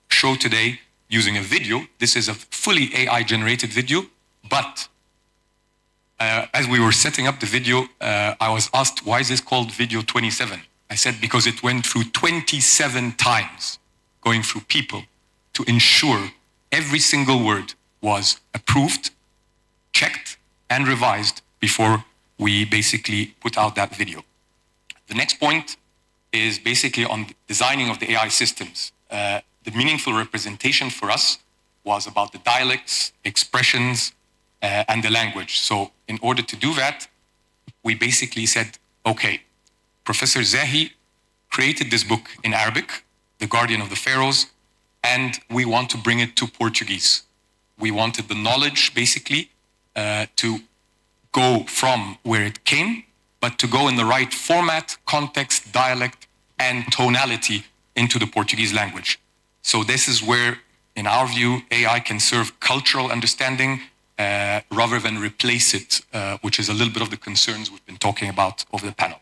[SPEAKER 8] show today using a video. This is a fully AI generated video, but as we were setting up the video, I was asked, why is this called video 27? I said, because it went through 27 times, going through people to ensure every single word was approved, checked, and revised before we basically put out that video. The next point is basically on the designing of the AI systems. The meaningful representation for us was about the dialects, expressions, and the language. So in order to do that, we basically said, okay, Professor Zahi created this book in Arabic, The Guardian of the Pharaohs, and we want to bring it to Portuguese. We wanted the knowledge basically to go from where it came, but to go in the right format, context, dialect, and tonality into the Portuguese language. So this is where, in our view, AI can serve cultural understanding rather than replace it, which is a little bit of the concerns we've been talking about over the panel.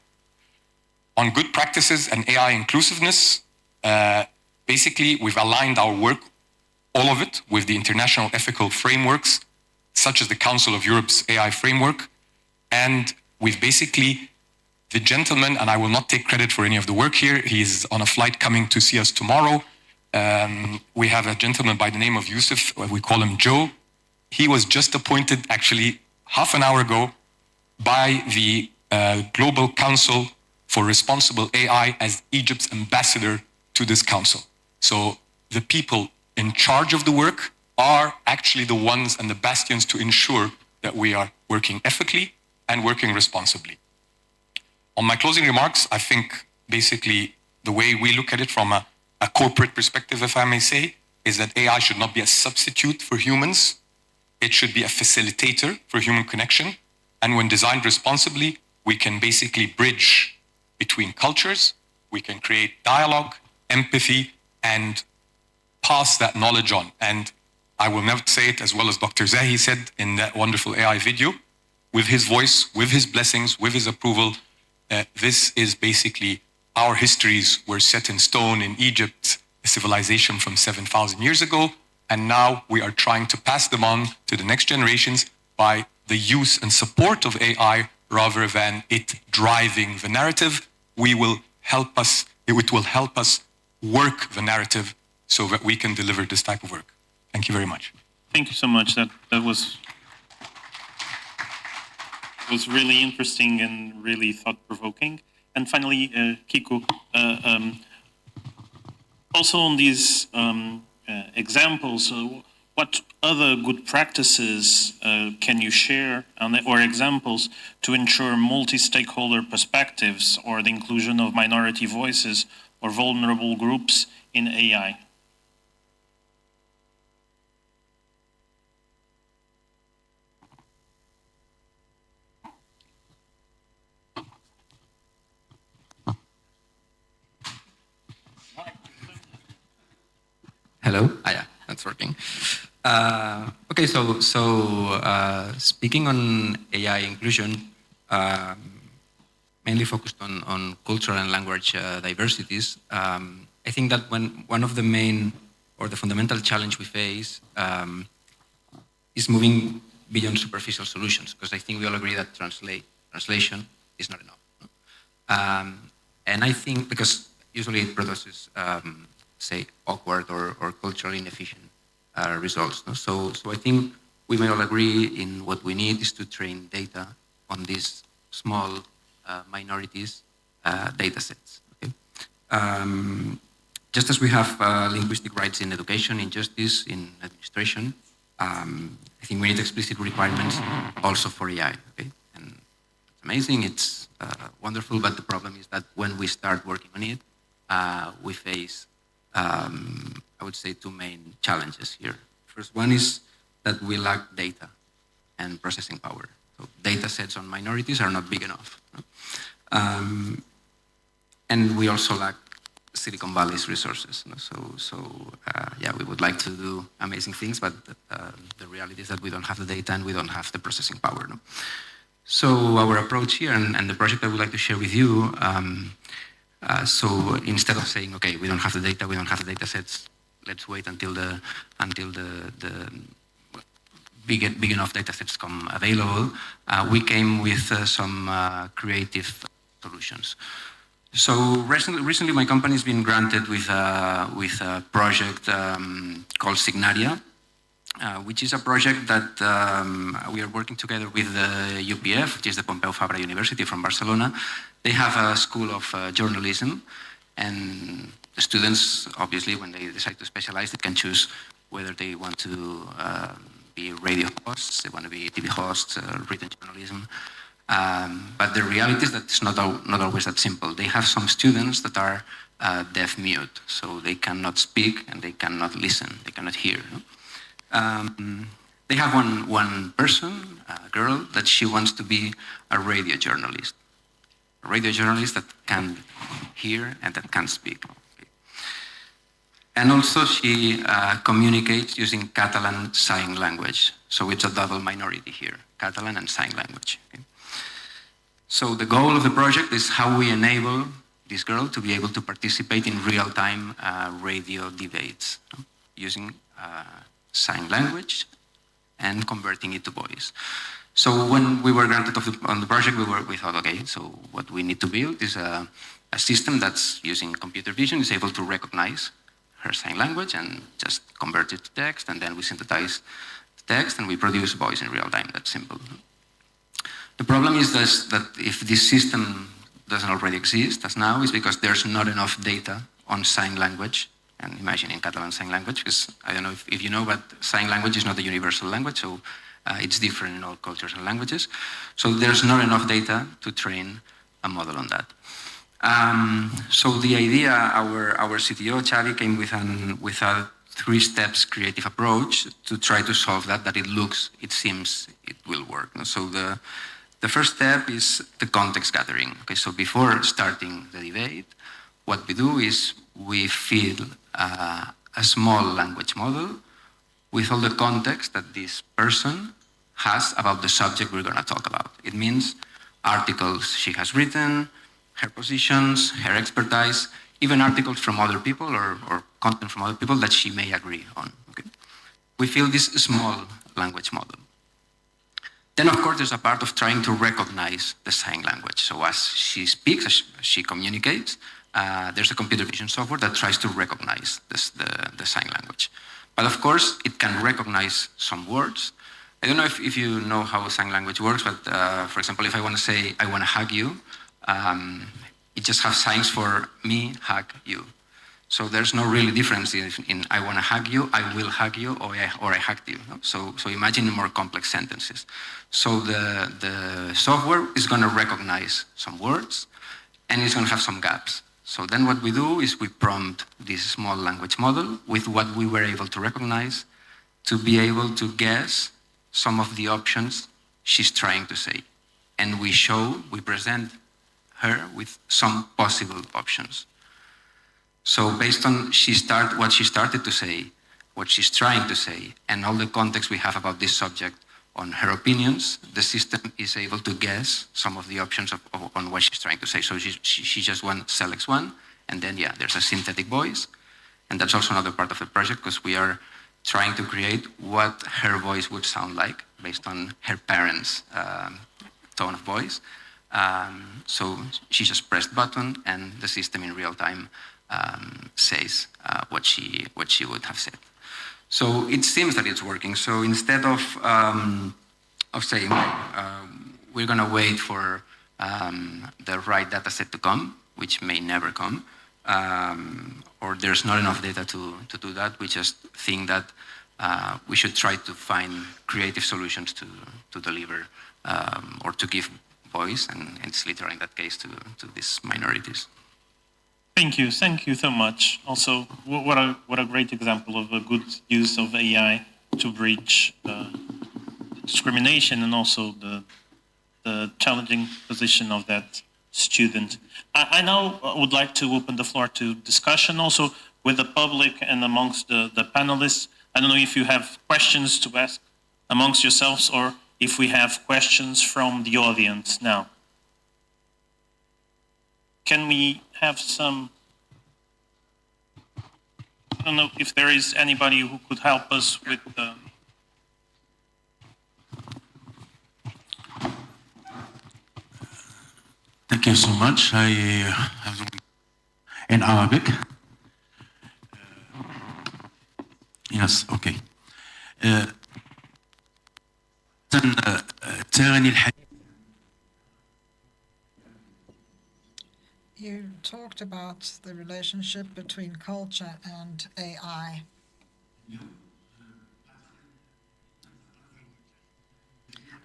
[SPEAKER 8] On good practices and AI inclusiveness, basically we've aligned our work, all of it, with the international ethical frameworks, such as the Council of Europe's AI framework. And we've basically, the gentleman, and I will not take credit for any of the work here, he's on a flight coming to see us tomorrow. We have a gentleman by the name of Yusuf, we call him Joe. He was just appointed actually half an hour ago by the Global Council for Responsible AI as Egypt's ambassador to this council. So the people in charge of the work are actually the ones and the bastions to ensure that we are working ethically and working responsibly. On my closing remarks, I think basically the way we look at it from a corporate perspective, if I may say, is that AI should not be a substitute for humans. It should be a facilitator for human connection. And when designed responsibly, we can basically bridge between cultures, we can create dialogue, empathy, and pass that knowledge on. And I will never say it as well as Dr. Zahi said in that wonderful AI video, with his voice, with his blessings, with his approval, this is basically our histories were set in stone in Egypt, a civilization from 7,000 years ago, and now we are trying to pass them on to the next generations by the use and support of AI rather than it driving the narrative. It will help us work the narrative so that we can deliver this type of work. Thank you very much.
[SPEAKER 3] Thank you so much. That was was really interesting and really thought-provoking. And finally, Kiko, also on these examples, what other good practices can you share or examples to ensure multi-stakeholder perspectives or the inclusion of minority voices or vulnerable groups in AI?
[SPEAKER 10] Hello? Yeah, that's working. Okay, so speaking on AI inclusion, mainly focused on cultural and language diversities, I think that one of the main or the fundamental challenge we face is moving beyond superficial solutions, because I think we all agree that translation is not enough. And I think because usually it produces say, awkward or culturally inefficient results. No? So I think we may all agree in what we need is to train data on these small minorities data sets. Okay? Just as we have linguistic rights in education, in justice, in administration, I think we need explicit requirements also for AI. Okay? And it's amazing, it's wonderful, but the problem is that when we start working on it, we face I would say two main challenges here. First one is that we lack data and processing power. So data sets on minorities are not big enough. No? And we also lack Silicon Valley's resources. No? So yeah, we would like to do amazing things, but the reality is that we don't have the data and we don't have the processing power. No? So our approach here and the project I would like to share with you, so instead of saying, okay, we don't have the data, we don't have the data sets, let's wait until the big enough data sets come available, we came with some creative solutions. So recently my company has been granted with a project called Signaria, which is a project that we are working together with the UPF, which is the Pompeu Fabra University from Barcelona. They have a school of journalism, and the students, obviously, when they decide to specialize, they can choose whether they want to be radio hosts, they want to be TV hosts, written journalism. But the reality is that it's not always that simple. They have some students that are deaf-mute, so they cannot speak and they cannot listen, they cannot hear. They have one person, a girl, that she wants to be a radio journalist that can hear and that can speak. Okay. And also she communicates using Catalan sign language. So it's a double minority here, Catalan and sign language. Okay. So the goal of the project is how we enable this girl to be able to participate in real-time radio debates, using sign language and converting it to voice. So when we were granted on the project, we thought, okay, so what we need to build is a system that's using computer vision, is able to recognize her sign language and just convert it to text, and then we synthesize the text and we produce voice in real time. That's simple. The problem is that if this system doesn't already exist as now, is because there's not enough data on sign language, and imagine in Catalan sign language, because I don't know if you know, but sign language is not a universal language, so it's different in all cultures and languages. So there's not enough data to train a model on that. So the idea, our CTO, Xavi, came with a 3 steps creative approach to try to solve that it seems it will work. So the first step is the context gathering. Okay, so before starting the debate, what we do is we feed a small language model with all the context that this person has about the subject we're going to talk about. It means articles she has written, her positions, her expertise, even articles from other people or content from other people that she may agree on. Okay? We fill this small language model. Then, of course, there's a part of trying to recognize the sign language. So as she speaks, as she communicates, there's a computer vision software that tries to recognize the sign language. But of course, it can recognize some words, I don't know if you know how sign language works, but for example, if I want to say, I want to hug you, it just has signs for me, hug you. So there's no really difference in I want to hug you, I will hug you, or I hugged you. No? So imagine more complex sentences. So the software is going to recognize some words, and it's going to have some gaps. So then what we do is we prompt this small language model with what we were able to recognize to be able to guess some of the options she's trying to say. And we present her with some possible options. So based on what she started to say, what she's trying to say, and all the context we have about this subject on her opinions, the system is able to guess some of the options on what she's trying to say. So she just selects one, and then there's a synthetic voice. And that's also another part of the project, because we are trying to create what her voice would sound like based on her parents' tone of voice. So she just pressed button, and the system in real time says what she would have said. So it seems that it's working. So instead of saying we're going to wait for the right data set to come, which may never come, or there's not enough data to do that, we just think that we should try to find creative solutions to deliver or to give voice, and it's literally in that case to these minorities.
[SPEAKER 3] Thank you so much. Also, what a great example of a good use of AI to bridge discrimination and also the challenging position of that student. I now would like to open the floor to discussion also with the public and amongst the panelists. I don't know if you have questions to ask amongst yourselves or if we have questions from the audience now. Can we have some, I don't know if there is anybody who could help us with the...
[SPEAKER 11] Thank you so much. I have in Arabic. Yes, okay.
[SPEAKER 12] You talked about the relationship between culture and AI.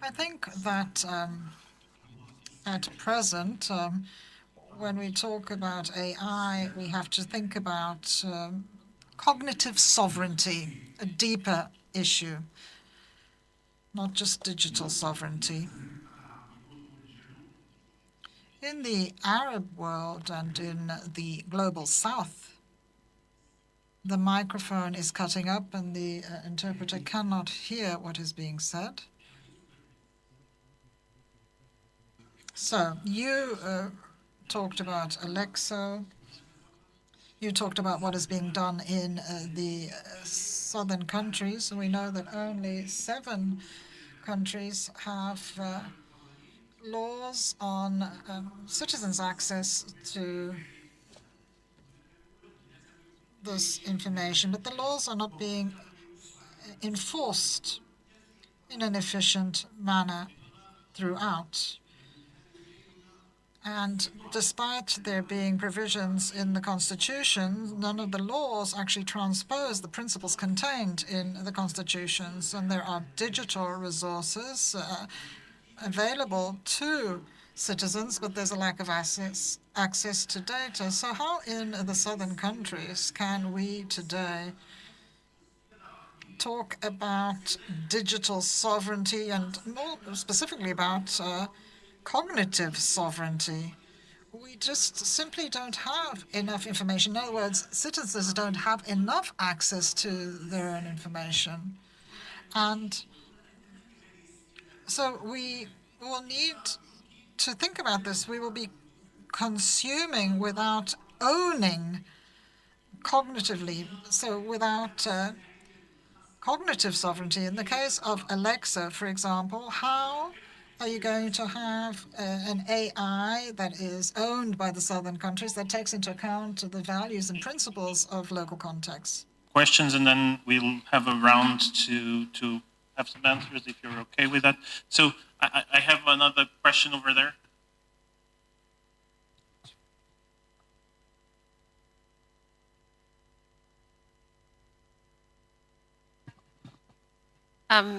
[SPEAKER 12] I think that at present, when we talk about AI, we have to think about cognitive sovereignty, a deeper issue, not just digital sovereignty. In the Arab world and in the global south, the microphone is cutting up and the interpreter cannot hear what is being said. So you talked about Alexa. You talked about what is being done in the southern countries. We know that only 7 countries have laws on citizens' access to this information, but the laws are not being enforced in an efficient manner throughout. And despite there being provisions in the Constitution, none of the laws actually transpose the principles contained in the constitutions, and there are digital resources available to citizens, but there's a lack of access to data. So how in the southern countries can we today talk about digital sovereignty and more specifically about cognitive sovereignty? We just simply don't have enough information. In other words, citizens don't have enough access to their own information. And so we will need to think about this. We will be consuming without owning cognitively, so without cognitive sovereignty. In the case of Alexa, for example, how are you going to have an AI that is owned by the southern countries that takes into account the values and principles of local contexts?
[SPEAKER 3] Questions, and then we'll have a round to have some answers if you're okay with that. So I have another question over there.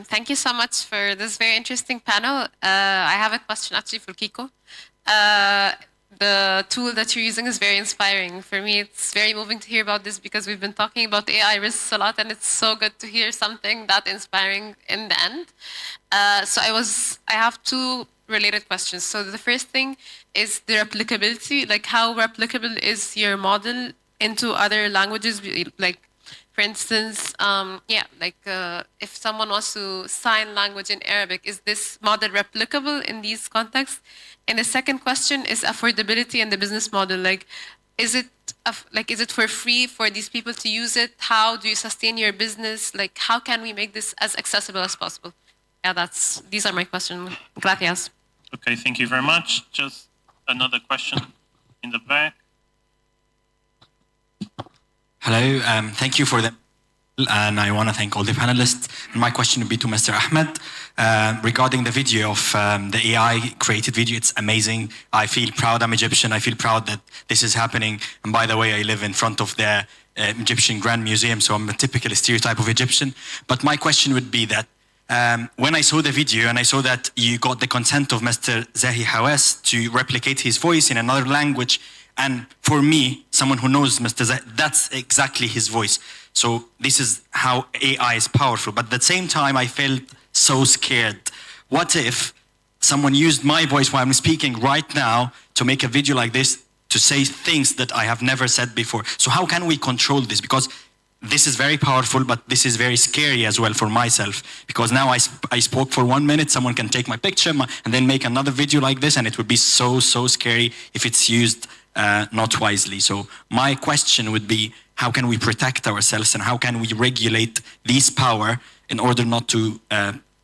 [SPEAKER 13] Thank you so much for this very interesting panel. I have a question actually for Kiko. The tool that you're using is very inspiring. For me, it's very moving to hear about this because we've been talking about AI risks a lot, and it's so good to hear something that inspiring in the end. So I have two related questions. So the first thing is the replicability, like how replicable is your model into other languages, like for instance, if someone wants to sign language in Arabic, is this model replicable in these contexts? And the second question is affordability and the business model. Like, is it for free for these people to use it? How do you sustain your business? Like, how can we make this as accessible as possible? Yeah, these are my questions. Gracias.
[SPEAKER 3] Okay, thank you very much. Just another question in the back.
[SPEAKER 14] Hello, thank you for that. And I want to thank all the panelists. My question would be to Mr. Ahmed regarding the video of the AI created video. It's amazing. I feel proud. I'm Egyptian. I feel proud that this is happening. And by the way, I live in front of the Egyptian Grand Museum, so I'm a typical stereotype of Egyptian. But my question would be that when I saw the video and I saw that you got the consent of Mr. Zahi Hawass to replicate his voice in another language, and for me, someone who knows Mr. Zahi, that's exactly his voice. So this is how AI is powerful. But at the same time, I felt so scared. What if someone used my voice while I'm speaking right now to make a video like this to say things that I have never said before? So how can we control this? Because this is very powerful, but this is very scary as well for myself. Because now I spoke for 1 minute, someone can take my picture and then make another video like this, and it would be so scary if it's used not wisely. So my question would be, how can we protect ourselves and how can we regulate this power in order not to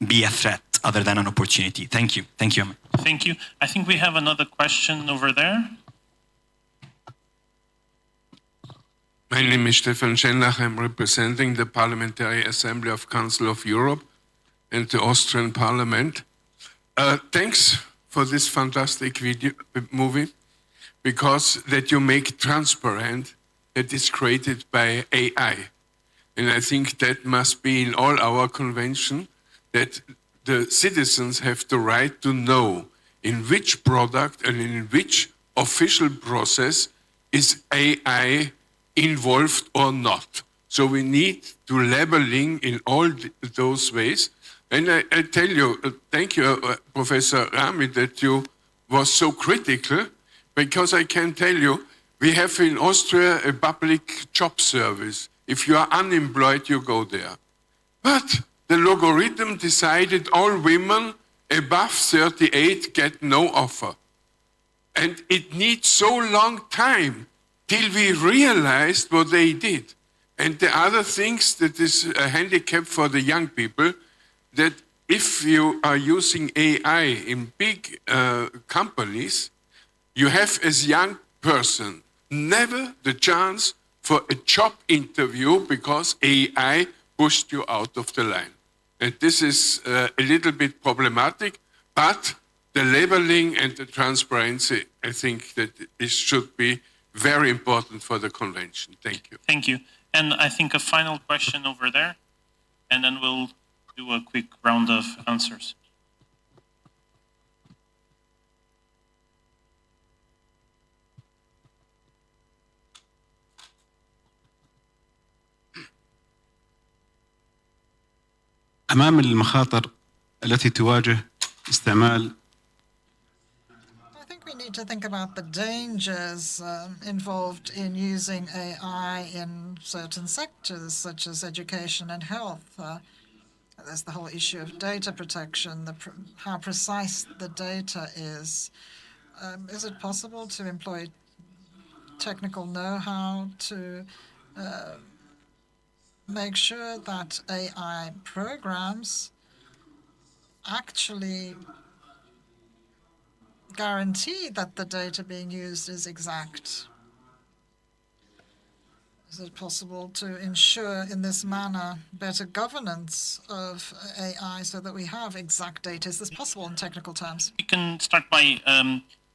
[SPEAKER 14] be a threat other than an opportunity? Thank you. Thank you.
[SPEAKER 3] Thank you. I think we have another question over there.
[SPEAKER 15] My name is Stefan Schenlach. I'm representing the Parliamentary Assembly of Council of Europe and the Austrian Parliament. Thanks for this fantastic movie, because that you make transparent that is created by AI. And I think that must be in all our convention, that the citizens have the right to know in which product and in which official process is AI involved or not. So we need to labeling in all those ways. And I tell you, thank you, Professor Rami, that you was so critical, because I can tell you, we have in Austria a public job service. If you are unemployed, you go there. But the logarithm decided all women above 38 get no offer. And it needs so long time till we realized what they did. And the other things that is a handicap for the young people, that if you are using AI in big companies, you have as young person never the chance for a job interview because AI pushed you out of the line. And this is a little bit problematic, but the labeling and the transparency, I think that this should be very important for the convention. Thank you.
[SPEAKER 3] Thank you. And I think a final question over there, and then we'll do a quick round of answers.
[SPEAKER 11] أمام المخاطر التي تواجه استعمال
[SPEAKER 12] I think we need to think about the dangers involved in using AI in certain sectors, such as education and health. There's the whole issue of data protection, how precise the data is. Is it possible to employ technical know-how to make sure that AI programs actually guarantee that the data being used is exact? Is it possible to ensure in this manner better governance of AI so that we have exact data? Is this possible in technical terms?
[SPEAKER 3] We can start by,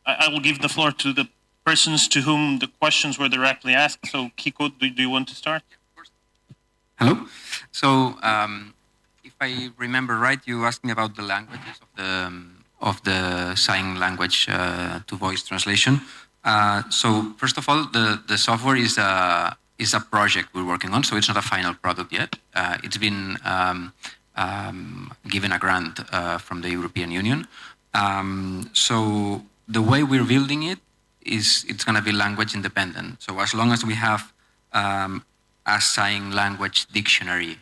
[SPEAKER 3] I will give the floor to the persons to whom the questions were directly asked. So Kiko, do you want to start?
[SPEAKER 10] Hello. So, if I remember right, you asked me about the languages of the sign language to voice translation. So, first of all, the software is a project we're working on, so it's not a final product yet. It's been given a grant from the European Union. So the way we're building it is it's going to be language independent. So as long as we have a sign language dictionary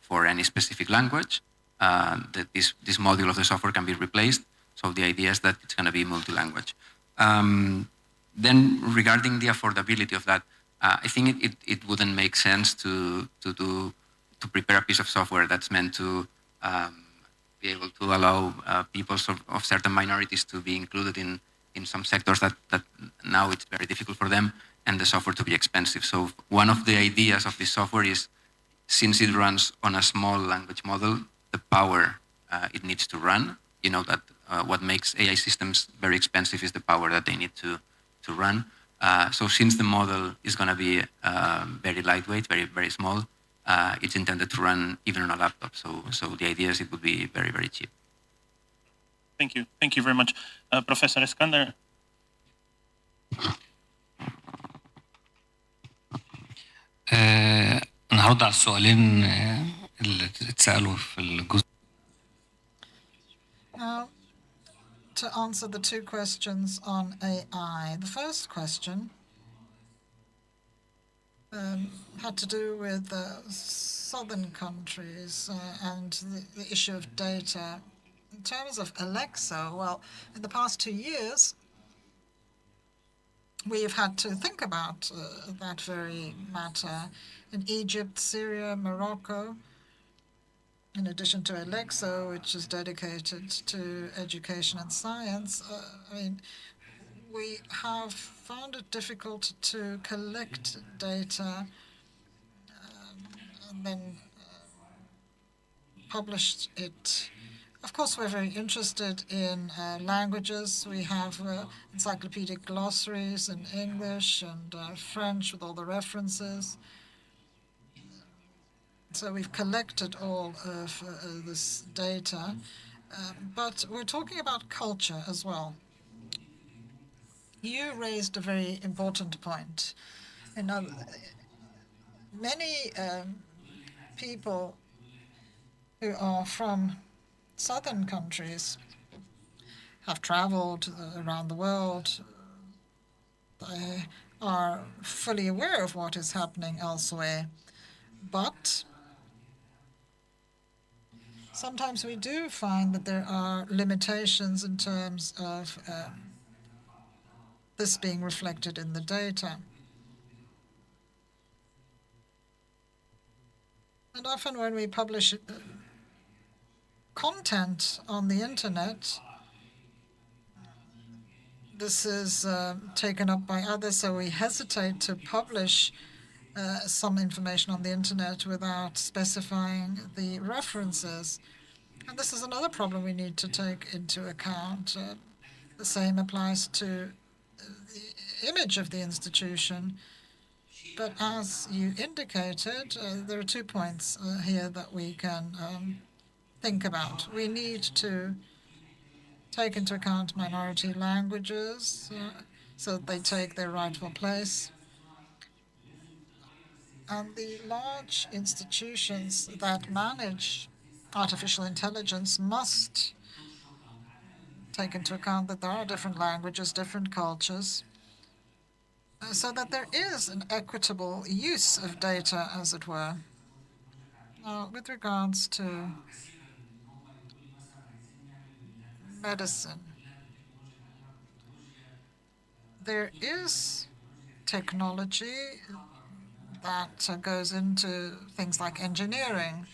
[SPEAKER 10] for any specific language, that this module of the software can be replaced. So the idea is that it's going to be multi-language. Then regarding the affordability of that, I think it wouldn't make sense to prepare a piece of software that's meant to be able to allow people of certain minorities to be included in some sectors that now it's very difficult for them, and the software to be expensive. So one of the ideas of this software is, since it runs on a small language model, the power it needs to run. You know that what makes AI systems very expensive is the power that they need to run. So since the model is going to be very lightweight, very, very small, it's intended to run even on a laptop. So the idea is it would be very, very cheap.
[SPEAKER 3] Thank you. Thank you very much. Professor Eskander.
[SPEAKER 6] أنا هرد على السؤالين اللي اتسألوا في الجزء.
[SPEAKER 12] Now, to answer the two questions on AI. The first question had to do with southern countries and the issue of data. In terms of Alexa, well, in the past 2 years, we have had to think about that very matter. In Egypt, Syria, Morocco, in addition to Alexa, which is dedicated to education and science, I mean, we have found it difficult to collect data and then publish it. Of course, we're very interested in languages. We have encyclopedic glossaries in English and French with all the references. So we've collected all of this data, but we're talking about culture as well. You raised a very important point. Many people who are from southern countries have traveled around the world. They are fully aware of what is happening elsewhere. But sometimes we do find that there are limitations in terms of this being reflected in the data. And often when we publish content on the internet, this is taken up by others, so we hesitate to publish some information on the internet without specifying the references. And this is another problem we need to take into account. The same applies to the image of the institution. But as you indicated, there are 2 points here that we can think about. We need to take into account minority languages so that they take their rightful place. And the large institutions that manage artificial intelligence must take into account that there are different languages, different cultures, so that there is an equitable use of data, as it were. Now, with regards to medicine, there is technology that goes into things like engineering.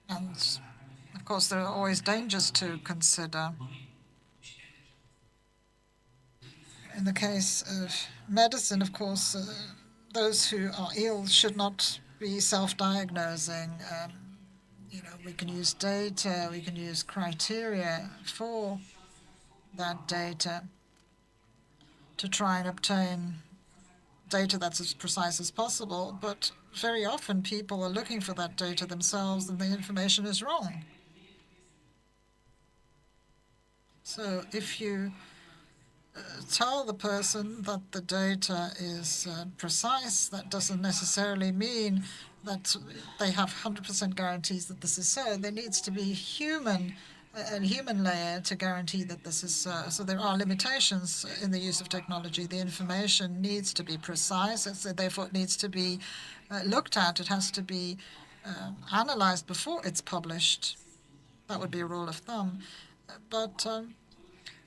[SPEAKER 12] And, of course, there are always dangers to consider. In the case of medicine, of course, those who are ill should not be self-diagnosing. We can use data, we can use criteria for that data to try and obtain data that's as precise as possible, but very often people are looking for that data themselves and the information is wrong. So if you tell the person that the data is precise, that doesn't necessarily mean that they have 100% guarantees that this is so. There needs to be a human layer to guarantee that this is so. So there are limitations in the use of technology. The information needs to be precise, so therefore it needs to be looked at. It has to be analyzed before it's published. That would be a rule of thumb. But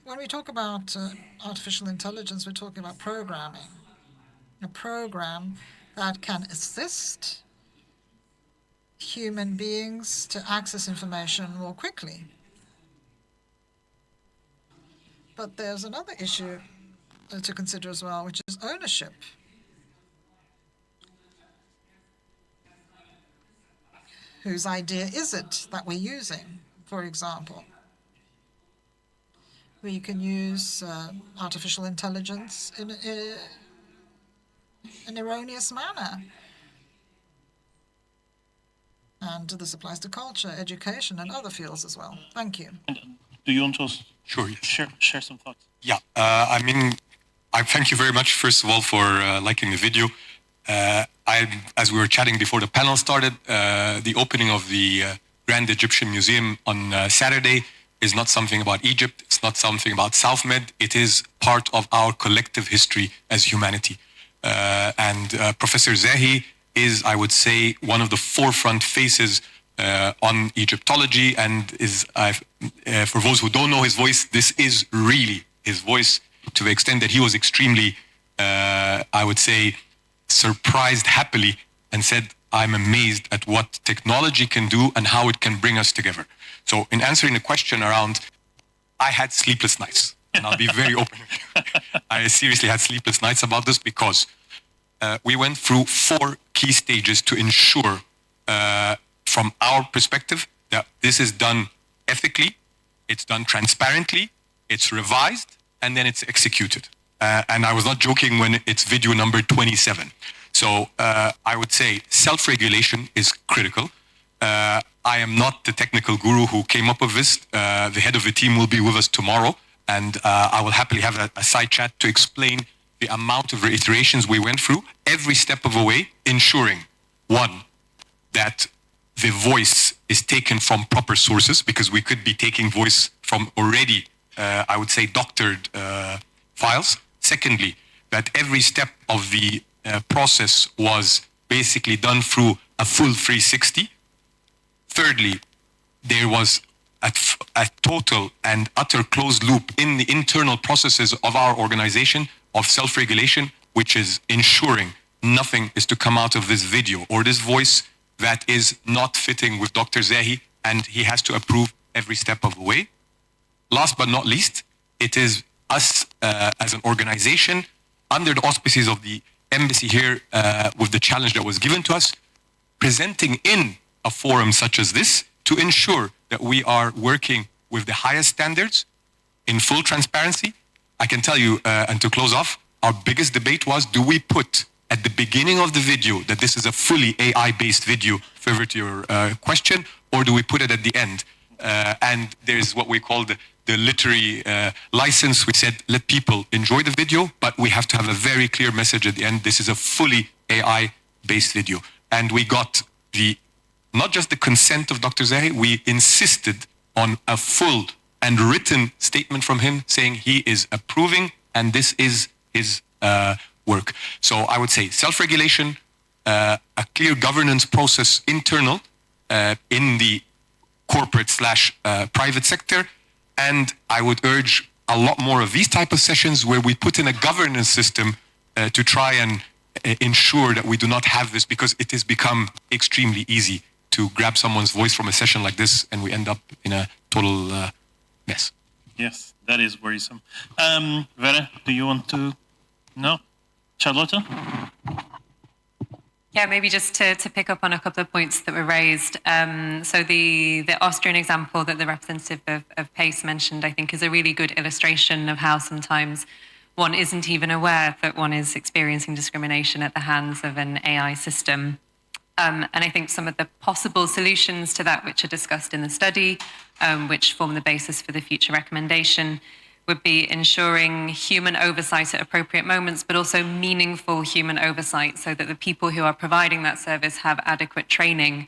[SPEAKER 12] when we talk about artificial intelligence, we're talking about programming. A program that can assist human beings to access information more quickly. But there's another issue to consider as well, which is ownership. Whose idea is it that we're using, for example? We can use artificial intelligence in an erroneous manner. And this applies to culture, education, and other fields as well. Thank you.
[SPEAKER 3] Do you want to share some thoughts?
[SPEAKER 8] Yeah, I thank you very much, first of all, for liking the video. As we were chatting before the panel started, the opening of the Grand Egyptian Museum on Saturday is not something about Egypt. It's not something about South Med. It is part of our collective history as humanity. And Professor Zahi is, I would say, one of the forefront faces on Egyptology, and is, for those who don't know his voice, this is really his voice, to the extent that he was extremely, I would say, surprised happily and said, I'm amazed at what technology can do and how it can bring us together. So in answering the question around, I had sleepless nights, and I'll be very open with you. I seriously had sleepless nights about this because we went through 4 key stages to ensure, from our perspective, that this is done ethically, it's done transparently, it's revised, and then it's executed. And I was not joking when it's video number 27. So I would say self-regulation is critical. I am not the technical guru who came up with this. The head of the team will be with us tomorrow, and I will happily have a side chat to explain the amount of iterations we went through, every step of the way, ensuring, one, that the voice is taken from proper sources, because we could be taking voice from already, I would say, doctored files. Secondly, that every step of the process was basically done through a full 360. Thirdly, there was a total and utter closed loop in the internal processes of our organization of self-regulation, which is ensuring nothing is to come out of this video or this voice that is not fitting with Dr. Zahi, and he has to approve every step of the way. Last but not least, it is us as an organization, under the auspices of the embassy here, with the challenge that was given to us, presenting in a forum such as this to ensure that we are working with the highest standards in full transparency. I can tell you, and to close off, our biggest debate was, do we put at the beginning of the video that this is a fully AI-based video, further to your question, or do we put it at the end? And there's what we call the literary license. We said, let people enjoy the video, but we have to have a very clear message at the end. This is a fully AI-based video. And we got not just the consent of Dr. Zahi, we insisted on a full and written statement from him saying he is approving and this is his work. So I would say self-regulation, a clear governance process internal in the corporate/private sector, and I would urge a lot more of these type of sessions where we put in a governance system to try and ensure that we do not have this, because it has become extremely easy to grab someone's voice from a session like this and we end up in a total mess.
[SPEAKER 3] Yes, that is worrisome. Vera, do you want to? No? Charlotte?
[SPEAKER 4] Yeah, maybe just to pick up on a couple of points that were raised. So the Austrian example that the representative of PACE mentioned, I think, is a really good illustration of how sometimes one isn't even aware that one is experiencing discrimination at the hands of an AI system. And I think some of the possible solutions to that, which are discussed in the study, which form the basis for the future recommendation, would be ensuring human oversight at appropriate moments, but also meaningful human oversight so that the people who are providing that service have adequate training,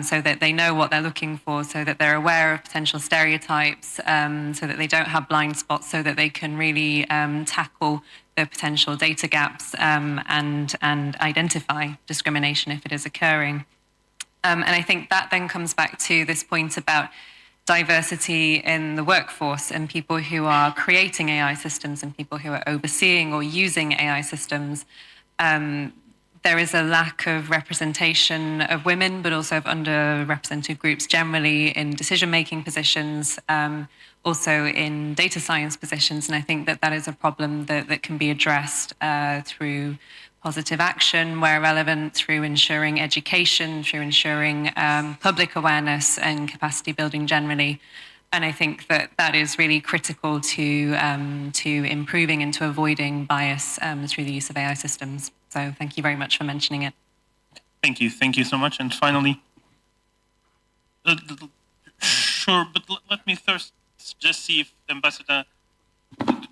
[SPEAKER 4] so that they know what they're looking for, so that they're aware of potential stereotypes, so that they don't have blind spots, so that they can really tackle the potential data gaps and identify discrimination if it is occurring. And I think that then comes back to this point about diversity in the workforce and people who are creating AI systems and people who are overseeing or using AI systems. There is a lack of representation of women, but also of underrepresented groups generally in decision-making positions, also in data science positions. And I think that is a problem that can be addressed through positive action where relevant, through ensuring education, through ensuring public awareness and capacity building generally. And I think that is really critical to improving and to avoiding bias through the use of AI systems. So thank you very much for mentioning it.
[SPEAKER 3] Thank you so much. And finally, sure, but let me first just see if Ambassador,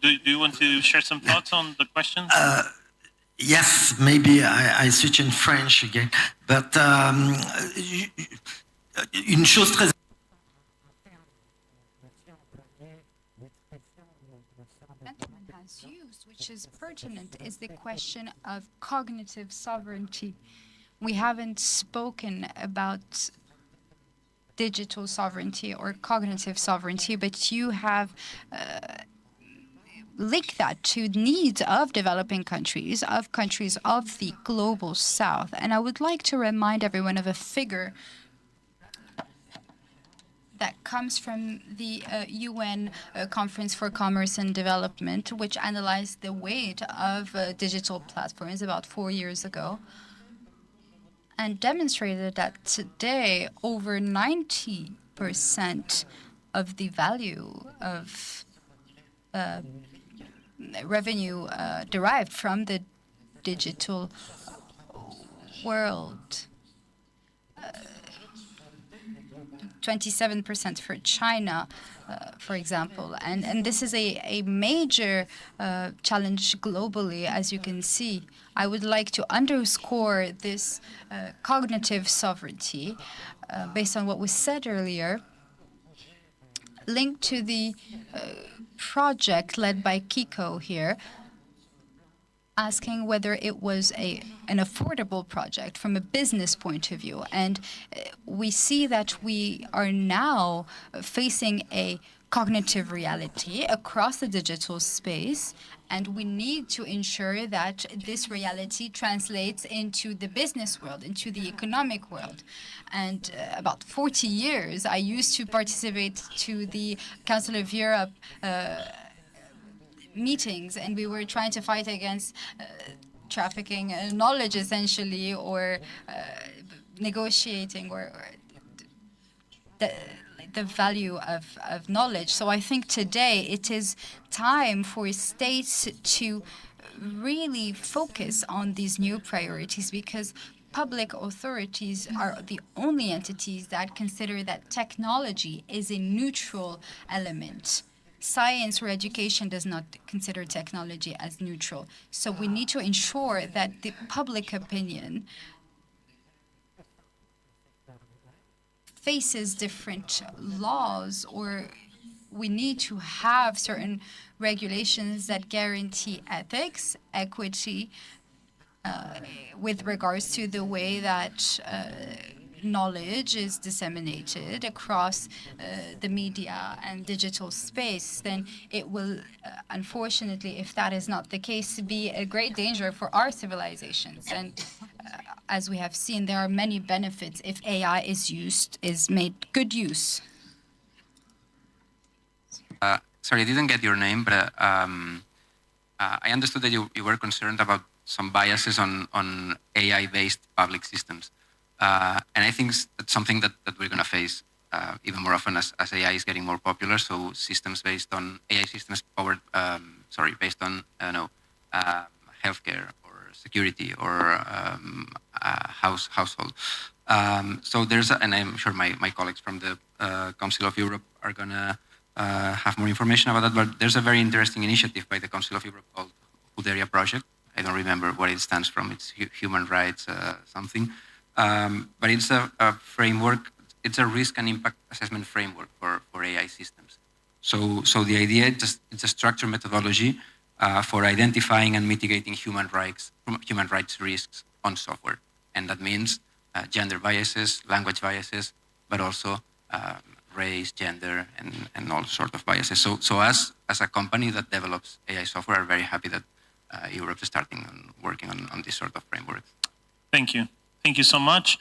[SPEAKER 3] do you want to share some thoughts on the question?
[SPEAKER 16] Yes, maybe I switch in French again, but une chose très
[SPEAKER 7] has used, which is pertinent, is the question of cognitive sovereignty. We haven't spoken about digital sovereignty or cognitive sovereignty, but you have link that to needs of developing countries, of the global south. And I would like to remind everyone of a figure that comes from the UN Conference for Commerce and Development, which analyzed the weight of digital platforms about 4 years ago and demonstrated that today over 90% of the value of revenue derived from the digital world. 27% for China, for example. And this is a major challenge globally, as you can see. I would like to underscore this cognitive sovereignty based on what was said earlier, linked to the project led by Kiko here, asking whether it was an affordable project from a business point of view. And we see that we are now facing a cognitive reality across the digital space, and we need to ensure that this reality translates into the business world, into the economic world. And about 40 years, I used to participate to the Council of Europe meetings, and we were trying to fight against trafficking knowledge, essentially, or negotiating or the value of knowledge. So I think today it is time for states to really focus on these new priorities, because public authorities are the only entities that consider that technology is a neutral element. Science or education does not consider technology as neutral. So we need to ensure that the public opinion faces different laws, or we need to have certain regulations that guarantee ethics, equity, with regards to the way that knowledge is disseminated across the media and digital space. Then it will, unfortunately, if that is not the case, be a great danger for our civilizations. And as we have seen, there are many benefits if AI is made good use.
[SPEAKER 10] Sorry, I didn't get your name, but I understood that you were concerned about some biases on AI-based public systems. And I think that's something that we're going to face even more often as AI is getting more popular. So systems based on AI systems powered, based on healthcare or security or household. So there's, and I'm sure my colleagues from the Council of Europe are going to have more information about that. But there's a very interesting initiative by the Council of Europe called Huderia Project. I don't remember what it stands from. It's human rights something. But it's a framework. It's a risk and impact assessment framework for AI systems. So the idea is it's a structured methodology for identifying and mitigating human rights risks on software, and that means gender biases, language biases, but also race, gender, and all sorts of biases. So as a company that develops AI software, are very happy that Europe is starting working on this sort of framework.
[SPEAKER 3] Thank you. Thank you so much.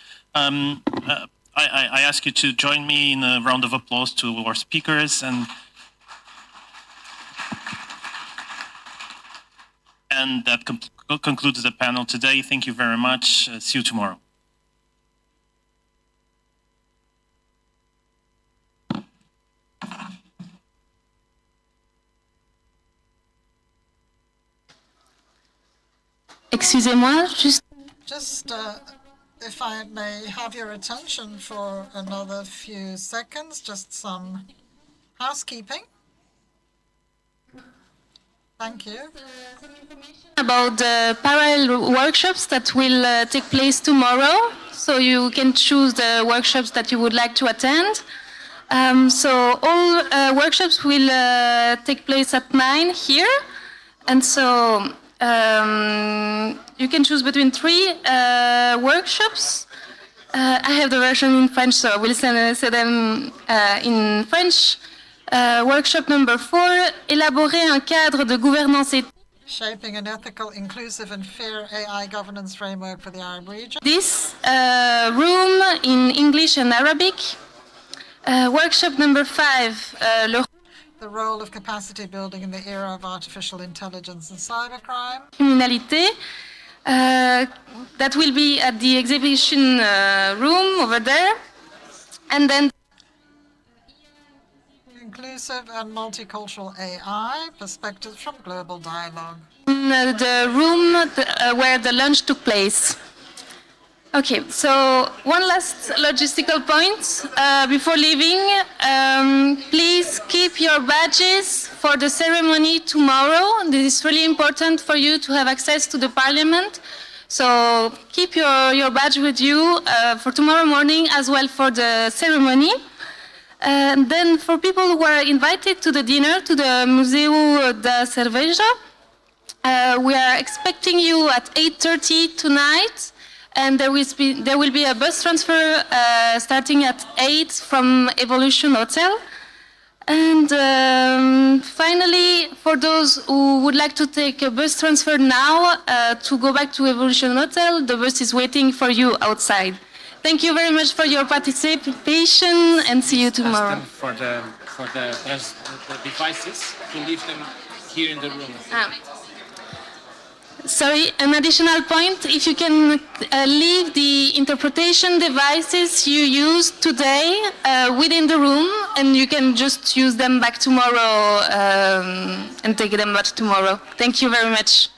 [SPEAKER 3] I ask you to join me in a round of applause to our speakers, and that concludes the panel today. Thank you very much. See you tomorrow.
[SPEAKER 1] Excusez-moi,
[SPEAKER 12] Just if I may have your attention for another few seconds, just some housekeeping. Thank you.
[SPEAKER 1] About the parallel workshops that will take place tomorrow. So you can choose the workshops that you would like to attend. So all workshops will take place at 9 here. And so you can choose between 3 workshops. I have the version in French, so I will say them in French. Workshop number 4, élaborer un cadre de gouvernance éthique.
[SPEAKER 12] Shaping an ethical, inclusive and fair AI governance framework for the Arab region.
[SPEAKER 1] This room in English and Arabic. Workshop number 5,
[SPEAKER 12] the role of capacity building in the era of artificial intelligence and cybercrime.
[SPEAKER 1] Criminalité. That will be at the exhibition room over there. And then
[SPEAKER 12] Inclusive and multicultural AI, perspectives from global dialogue.
[SPEAKER 1] The room where the lunch took place. Okay, so one last logistical point before leaving. Please keep your badges for the ceremony tomorrow. This is really important for you to have access to the parliament. So keep your badge with you for tomorrow morning as well for the ceremony. And then for people who are invited to the dinner, to the Museu da Cerveja, we are expecting you at 8:30 tonight. And there will be a bus transfer starting at 8 from Evolution Hotel. And finally, for those who would like to take a bus transfer now to go back to Evolution Hotel, the bus is waiting for you outside. Thank you very much for your participation, and see you tomorrow.
[SPEAKER 17] For the devices, to leave them here in the room.
[SPEAKER 1] Sorry, an additional point. If you can leave the interpretation devices you used today within the room, and you can just use them back tomorrow and take them back tomorrow. Thank you very much.